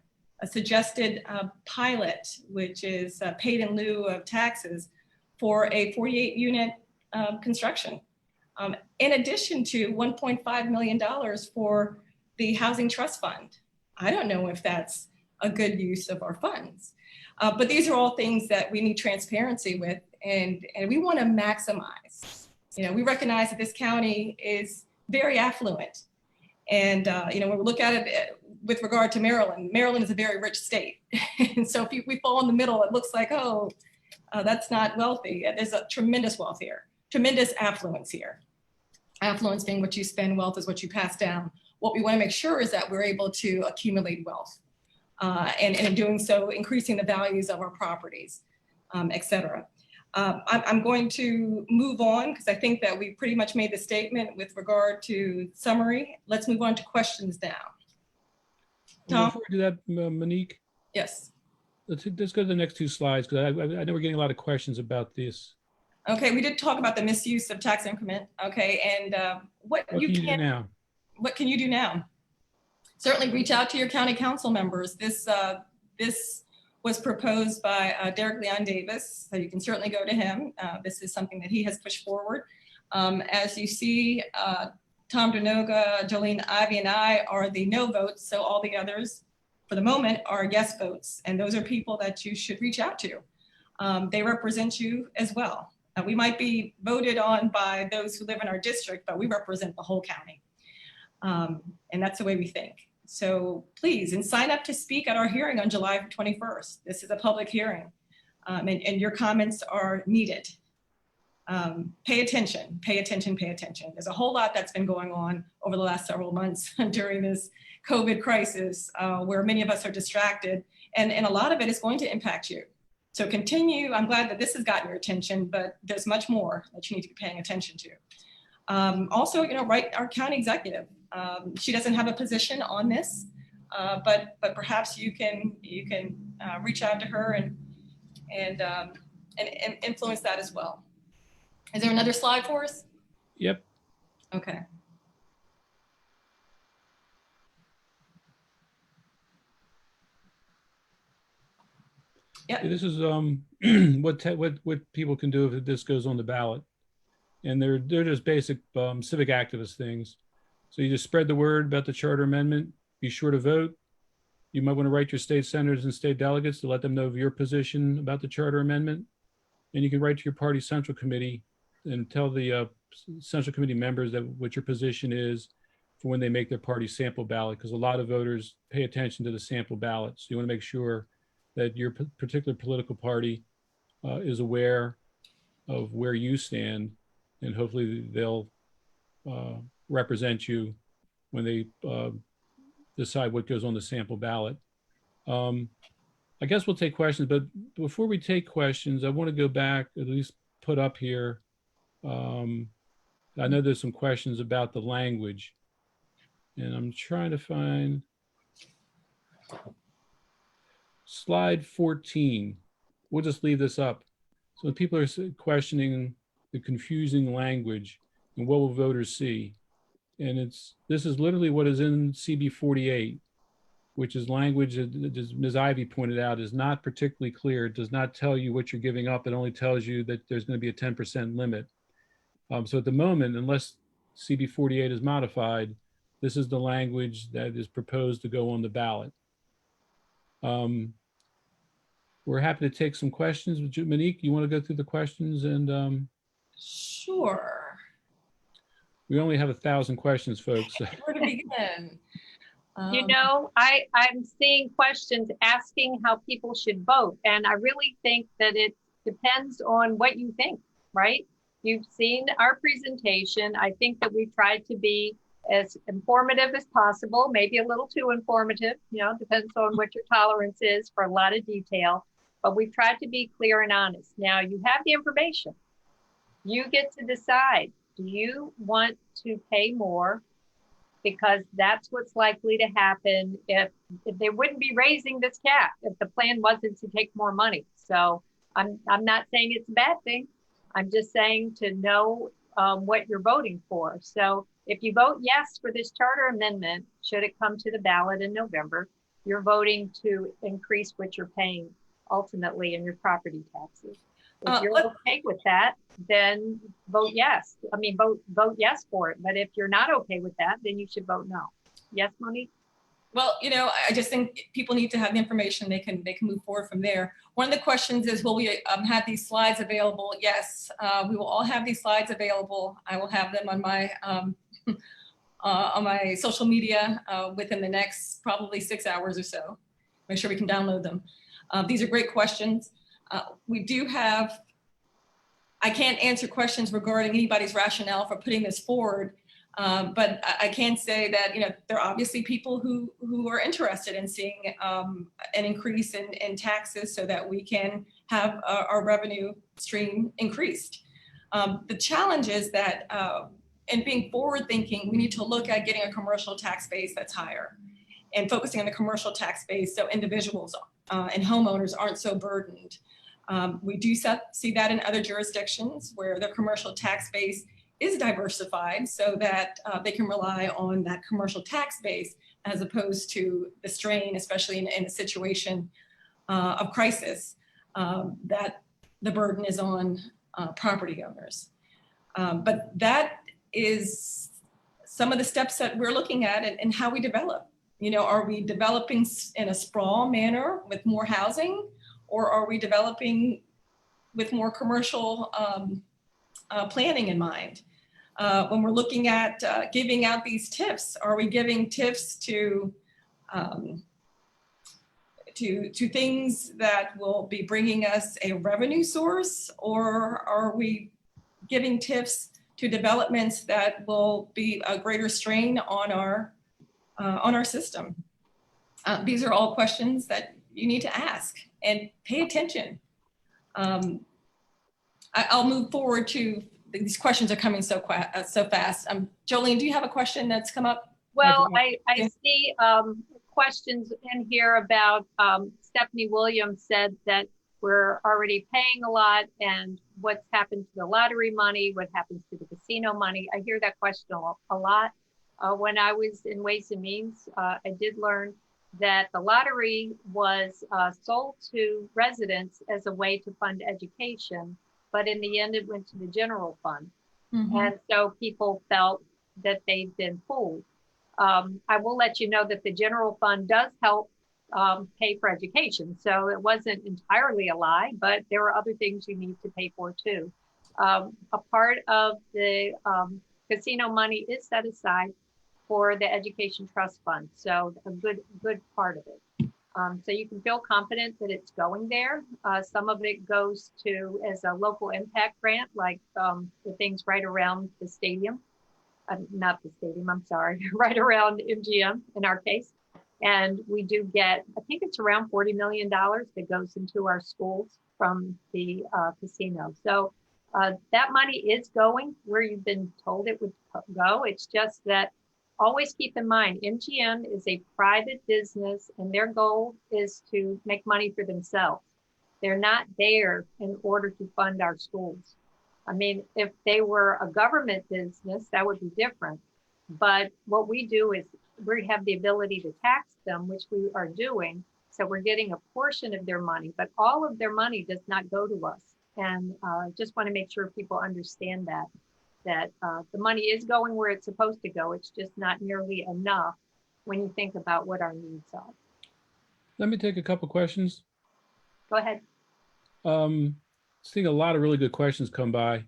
Speaker 2: a suggested pilot, which is paid in lieu of taxes for a 48-unit construction. In addition to $1.5 million for the Housing Trust Fund. I don't know if that's a good use of our funds, but these are all things that we need transparency with, and we want to maximize. You know, we recognize that this county is very affluent, and you know, when we look at it, with regard to Maryland. Maryland is a very rich state. And so if we fall in the middle, it looks like, oh, that's not wealthy. There's a tremendous wealth here, tremendous affluence here. Affluence being what you spend, wealth is what you pass down. What we want to make sure is that we're able to accumulate wealth. And in doing so, increasing the values of our properties, et cetera. I'm going to move on because I think that we pretty much made the statement with regard to summary. Let's move on to questions now. Tom?
Speaker 1: Before we do that, Monique,
Speaker 2: Yes.
Speaker 1: let's go to the next two slides because I know we're getting a lot of questions about this.
Speaker 2: Okay, we did talk about the misuse of tax increment. Okay, and what can you do now? What can you do now? Certainly reach out to your county council members. This was proposed by Derek Leon Davis, so you can certainly go to him. This is something that he has pushed forward. As you see, Tom Dernoga, Jolene Ivy, and I are the no votes, so all the others, for the moment, are yes votes, and those are people that you should reach out to. They represent you as well. We might be voted on by those who live in our district, but we represent the whole county, and that's the way we think. So please, and sign up to speak at our hearing on July 21st. This is a public hearing, and your comments are needed. Pay attention, pay attention, pay attention. There's a whole lot that's been going on over the last several months during this COVID crisis, where many of us are distracted, and a lot of it is going to impact you. So continue. I'm glad that this has gotten your attention, but there's much more that you need to be paying attention to. Also, write our county executive. She doesn't have a position on this, but perhaps you can reach out to her and influence that as well. Is there another slide for us?
Speaker 1: Yep.
Speaker 2: Okay. Yeah.
Speaker 1: This is what people can do if this goes on the ballot, and they're just basic civic activist things. So you just spread the word about the charter amendment. Be sure to vote. You might want to write your state senators and state delegates to let them know of your position about the charter amendment. And you can write to your party central committee and tell the central committee members that what your position is for when they make their party sample ballot, because a lot of voters pay attention to the sample ballot. So you want to make sure that your particular political party is aware of where you stand, and hopefully they'll represent you when they decide what goes on the sample ballot. I guess we'll take questions, but before we take questions, I want to go back, at least put up here. I know there's some questions about the language, and I'm trying to find slide 14. We'll just leave this up. So when people are questioning the confusing language and what will voters see, and this is literally what is in CB-48, which is language that, as Ms. Ivy pointed out, is not particularly clear. It does not tell you what you're giving up. It only tells you that there's going to be a 10% limit. So at the moment, unless CB-48 is modified, this is the language that is proposed to go on the ballot. We're happy to take some questions. Monique, you want to go through the questions? And
Speaker 2: sure.
Speaker 1: We only have 1,000 questions, folks.
Speaker 2: Where to begin?
Speaker 3: I'm seeing questions asking how people should vote. And I really think that it depends on what you think, right? You've seen our presentation. I think that we've tried to be as informative as possible, maybe a little too informative, depends on what your tolerance is for a lot of detail, but we've tried to be clear and honest. Now you have the information. You get to decide, do you want to pay more? Because that's what's likely to happen if they wouldn't be raising this cap if the plan wasn't to take more money. So I'm not saying it's a bad thing. I'm just saying to know what you're voting for. So if you vote yes for this charter amendment, should it come to the ballot in November, you're voting to increase what you're paying ultimately in your property taxes. If you're okay with that, then vote yes. Vote yes for it. But if you're not okay with that, then you should vote no. Yes, Monique?
Speaker 2: Well, I just think people need to have the information. They can move forward from there. One of the questions is, will we have these slides available? Yes, we will all have these slides available. I will have them on my on my social media within the next probably 6 hours or so. Make sure we can download them. These are great questions. We do have, I can't answer questions regarding anybody's rationale for putting this forward, but I can say that, you know, there are obviously people who are interested in seeing an increase in taxes so that we can have our revenue stream increased. The challenge is that in being forward thinking, we need to look at getting a commercial tax base that's higher and focusing on the commercial tax base so individuals and homeowners aren't so burdened. We do see that in other jurisdictions where their commercial tax base is diversified so that they can rely on that commercial tax base as opposed to the strain, especially in a situation of crisis, that the burden is on property owners. But that is some of the steps that we're looking at and how we develop. You know, are we developing in a sprawl manner with more housing, or are we developing with more commercial planning in mind? When we're looking at giving out these tips, are we giving tips to things that will be bringing us a revenue source, or are we giving tips to developments that will be a greater strain on our system? These are all questions that you need to ask and pay attention. I'll move forward to, these questions are coming so fast. Jolene, do you have a question that's come up?
Speaker 3: Well, I see questions in here about Stephanie Williams said that we're already paying a lot, and what's happened to the lottery money, what happens to the casino money. I hear that question a lot. When I was in Ways and Means, I did learn that the lottery was sold to residents as a way to fund education, but in the end it went to the general fund. Mm-hmm. And so people felt that they'd been fooled. I will let you know that the general fund does help pay for education. So it wasn't entirely a lie, but there are other things you need to pay for too. A part of the casino money is set aside for the Education Trust Fund. So a good part of it. So you can feel confident that it's going there. Some of it goes to as a local impact grant, like the things right around the stadium. Not the stadium, I'm sorry, right around MGM in our case. And we do get, I think it's around $40 million that goes into our schools from the casino. So that money is going where you've been told it would go. It's just that always keep in mind, MGM is a private business and their goal is to make money for themselves. They're not there in order to fund our schools. I mean, if they were a government business, that would be different. But what we do is we have the ability to tax them, which we are doing. So we're getting a portion of their money, but all of their money does not go to us. And just want to make sure people understand that the money is going where it's supposed to go. It's just not nearly enough when you think about what our needs are.
Speaker 1: Let me take a couple questions.
Speaker 3: Go ahead.
Speaker 1: Seeing a lot of really good questions come by.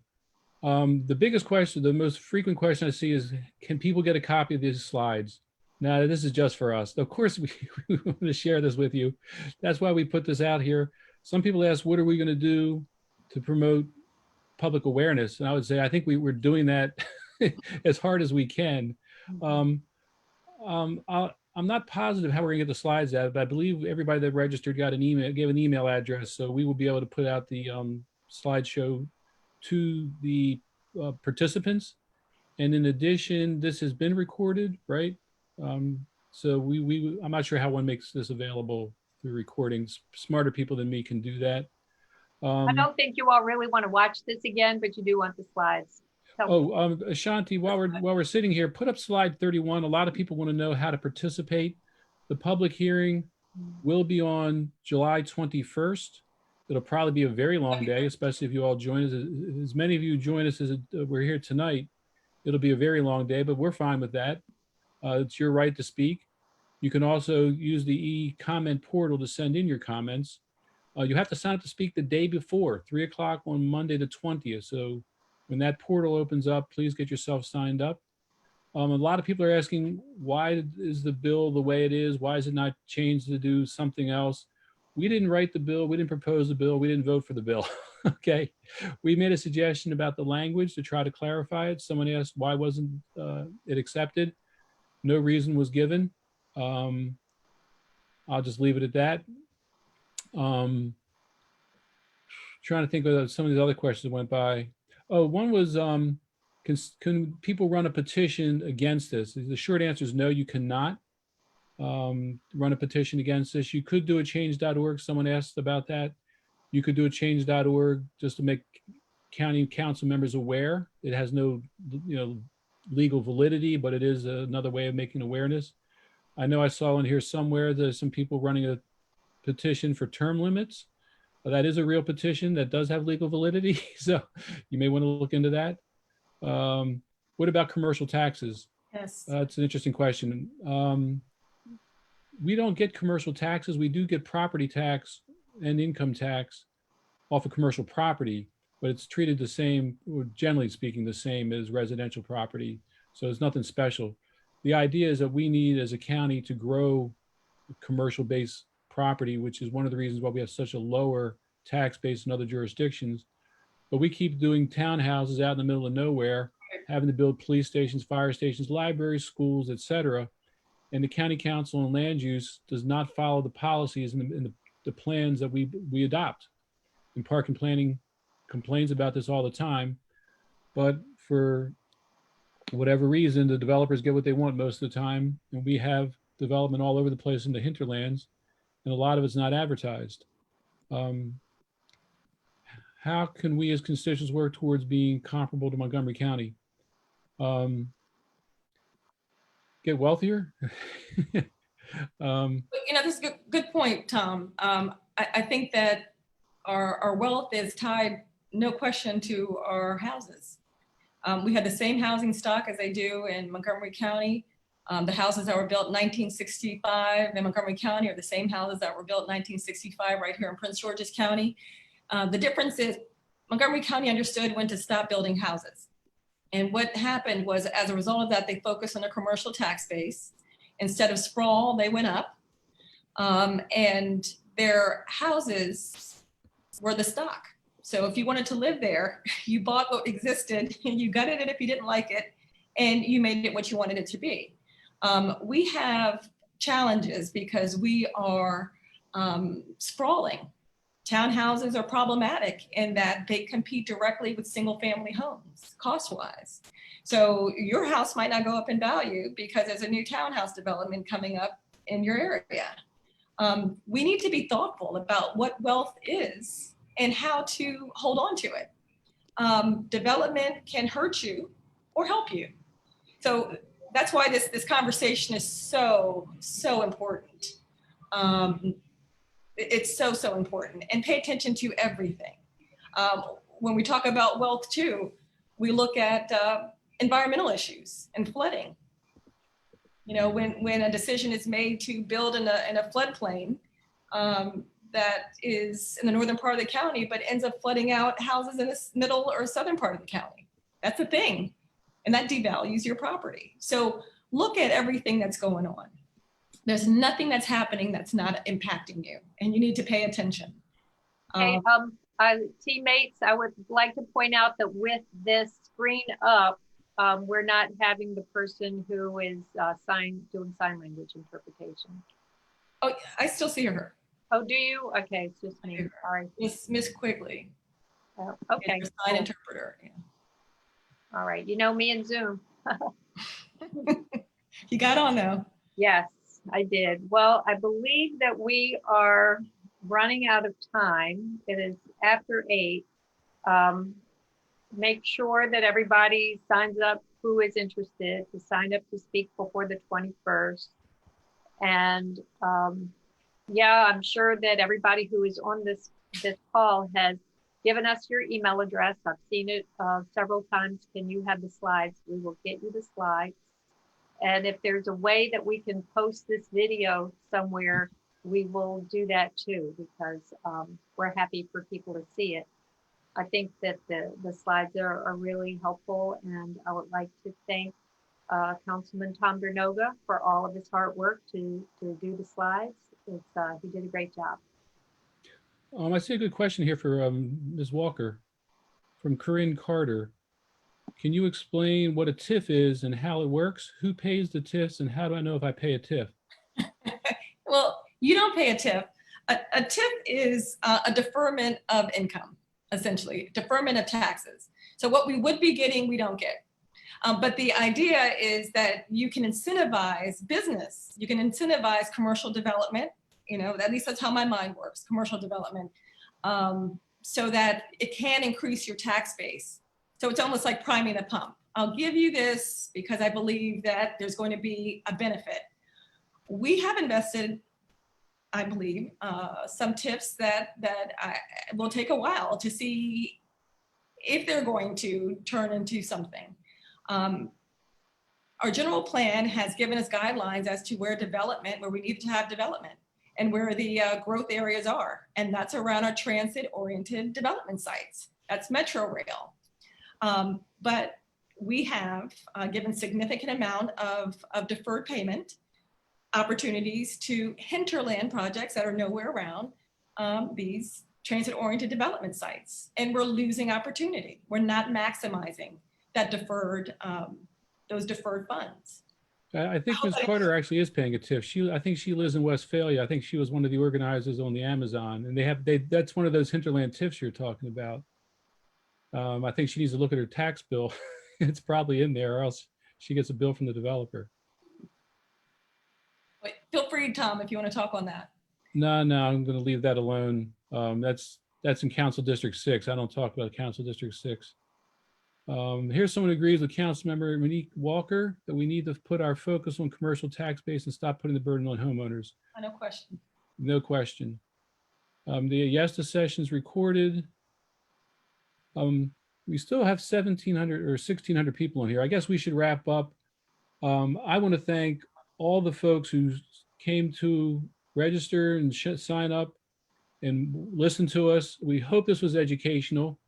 Speaker 1: The biggest question, the most frequent question I see is, can people get a copy of these slides? Now, this is just for us. Of course, we want to share this with you. That's why we put this out here. Some people ask, what are we going to do to promote public awareness? And I would say, I think we're doing that as hard as we can. I'm not positive how we're going to get the slides out, but I believe everybody that registered got an email, gave an email address, so we will be able to put out the slideshow to the participants. And in addition, this has been recorded, right? So I'm not sure how one makes this available through recordings. Smarter people than me can do that.
Speaker 3: I don't think you all really want to watch this again, but you do want the slides. So
Speaker 1: Ashanti, while we're sitting here, put up slide 31. A lot of people want to know how to participate. The public hearing will be on July 21st. It'll probably be a very long day, especially if you all join us. As many of you join us as we're here tonight, it'll be a very long day, but we're fine with that. It's your right to speak. You can also use the e-comment portal to send in your comments. You have to sign up to speak the day before, 3 o'clock on Monday the 20th. So when that portal opens up, please get yourself signed up. A lot of people are asking, why is the bill the way it is? Why is it not changed to do something else? We didn't write the bill. We didn't propose the bill. We didn't vote for the bill. Okay. We made a suggestion about the language to try to clarify it. Someone asked, why wasn't it accepted? No reason was given. I'll just leave it at that. Trying to think of some of these other questions that went by. Oh, one was, can people run a petition against this? The short answer is no, you cannot run a petition against this. You could do a change.org. Someone asked about that. You could do a change.org just to make county council members aware. It has no, legal validity, but it is another way of making awareness. I know I saw in here somewhere there's some people running a petition for term limits. That is a real petition that does have legal validity. So you may want to look into that. What about commercial taxes?
Speaker 2: Yes.
Speaker 1: It's an interesting question. We don't get commercial taxes. We do get property tax and income tax off of commercial property, but it's treated the same, or generally speaking, the same as residential property. So it's nothing special. The idea is that we need, as a county, to grow commercial-based property, which is one of the reasons why we have such a lower tax base in other jurisdictions. But we keep doing townhouses out in the middle of nowhere, having to build police stations, fire stations, libraries, schools, etc. And the county council and land use does not follow the policies and the plans that we adopt. And park and planning complains about this all the time, but for whatever reason, the developers get what they want most of the time, and we have development all over the place in the hinterlands, and a lot of it's not advertised. How can we as constituents work towards being comparable to Montgomery County? Get wealthier?
Speaker 2: This is a good point, Tom. I think that our wealth is tied, no question, to our houses. We have the same housing stock as they do in Montgomery County. The houses that were built in 1965 in Montgomery County are the same houses that were built in 1965 right here in Prince George's County. The difference is Montgomery County understood when to stop building houses. And what happened was, as a result of that, they focused on a commercial tax base. Instead of sprawl, they went up. And their houses were the stock. So if you wanted to live there, you bought what existed and you gutted it if you didn't like it, and you made it what you wanted it to be. We have challenges because we are sprawling. Townhouses are problematic in that they compete directly with single family homes cost-wise. So your house might not go up in value because there's a new townhouse development coming up in your area. We need to be thoughtful about what wealth is and how to hold on to it. Development can hurt you or help you. So that's why this conversation is so important. It's so important, and pay attention to everything. When we talk about wealth too, we look at environmental issues and flooding. When a decision is made to build in a floodplain that is in the northern part of the county, but ends up flooding out houses in the middle or southern part of the county, that's a thing, and that devalues your property. So look at everything that's going on. There's nothing that's happening that's not impacting you, and you need to pay attention.
Speaker 3: Hey, teammates, I would like to point out that with this screen up, we're not having the person who is doing sign language interpretation.
Speaker 2: Oh, I still see her.
Speaker 3: Oh, do you? Okay, it's just me. All right.
Speaker 2: Miss Quigley.
Speaker 3: Okay.
Speaker 2: Your sign interpreter. Yeah.
Speaker 3: All right. You know me and Zoom.
Speaker 2: You got on though.
Speaker 3: Yes, I did. Well, I believe that we are running out of time. It is after 8. Make sure that everybody signs up who is interested to sign up to speak before the 21st. And yeah, I'm sure that everybody who is on this call has given us your email address. I've seen it several times. Can you have the slides? We will get you the slides. And if there's a way that we can post this video somewhere, we will do that too, because we're happy for people to see it. I think that the slides are really helpful, and I would like to thank Councilman Tom Bernoga for all of his hard work to do the slides. He did a great job.
Speaker 1: I see a good question here for Ms. Walker from Corinne Carter. Can you explain what a TIF is and how it works? Who pays the TIFs and how do I know if I pay a TIF?
Speaker 2: Well, you don't pay a TIF. A TIF is a deferment of income, essentially, deferment of taxes. So what we would be getting, we don't get. But the idea is that you can incentivize business. You can incentivize commercial development. You know, at least that's how my mind works, commercial development, so that it can increase your tax base. So it's almost like priming the pump. I'll give you this because I believe that there's going to be a benefit. We have invested, I believe, some TIFs that will take a while to see if they're going to turn into something. Our general plan has given us guidelines as to where we need to have development and where the growth areas are. And that's around our transit-oriented development sites. That's Metro Rail. But we have given significant amount of deferred payment opportunities to hinterland projects that are nowhere around these transit-oriented development sites. And we're losing opportunity. We're not maximizing that those deferred funds.
Speaker 1: I think Ms. Carter actually is paying a TIF. I think she lives in Westphalia. I think she was one of the organizers on the Amazon, and that's one of those hinterland TIFs you're talking about. I think she needs to look at her tax bill. It's probably in there, or else she gets a bill from the developer.
Speaker 2: Wait, feel free, Tom, if you want to talk on that.
Speaker 1: No, I'm going to leave that alone. That's in Council District 6. I don't talk about Council District 6. Here's someone who agrees with Councilmember Minnie Walker that we need to put our focus on commercial tax base and stop putting the burden on homeowners.
Speaker 2: No question.
Speaker 1: No question. The yes to sessions recorded. We still have 1,700 or 1,600 people in here. I guess we should wrap up. I want to thank all the folks who came to register and sign up and listen to us. We hope this was educational.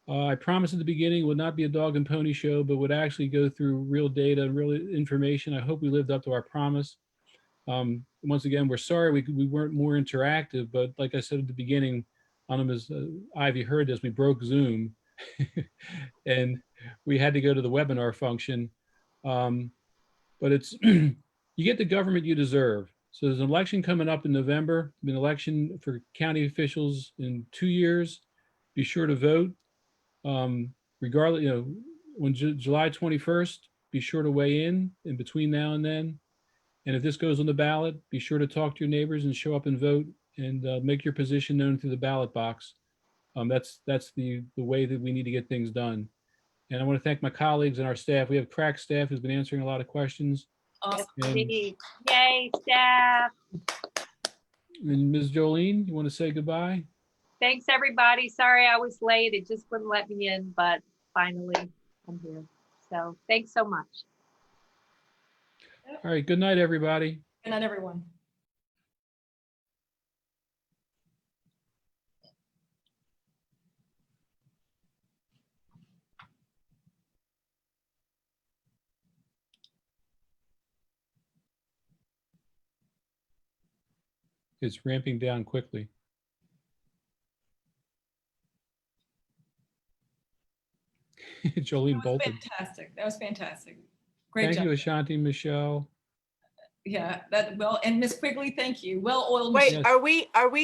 Speaker 1: I promised at the beginning it would not be a dog and pony show, but would actually go through real data and real information. I hope we lived up to our promise. Once again, we're sorry we weren't more interactive, but like I said at the beginning, I don't know if Ivy heard this, we broke Zoom and we had to go to the webinar function. But it's, you get the government you deserve. So there's an election coming up in November, an election for county officials in 2 years. Be sure to vote. Regardless, when July 21st, be sure to weigh in between now and then. And if this goes on the ballot, be sure to talk to your neighbors and show up and vote and make your position known through the ballot box. That's the way that we need to get things done. And I want to thank my colleagues and our staff. We have crack staff who's been answering a lot of questions.
Speaker 2: Awesome.
Speaker 3: Yay, staff.
Speaker 1: And Ms. Jolene, you want to say goodbye?
Speaker 3: Thanks, everybody. Sorry I was late. It just wouldn't let me in, but finally I'm here. So thanks so much.
Speaker 1: All right. Good night, everybody.
Speaker 2: Good night, everyone.
Speaker 1: It's ramping down quickly. Jolene bolted.
Speaker 2: Fantastic. That was fantastic. Great
Speaker 1: Thank
Speaker 2: job.
Speaker 1: you, Ashanti, Michelle.
Speaker 2: Yeah, and Miss Quigley, thank you. Well-oiled
Speaker 4: Wait,
Speaker 2: machine.
Speaker 1: Yes.
Speaker 4: are we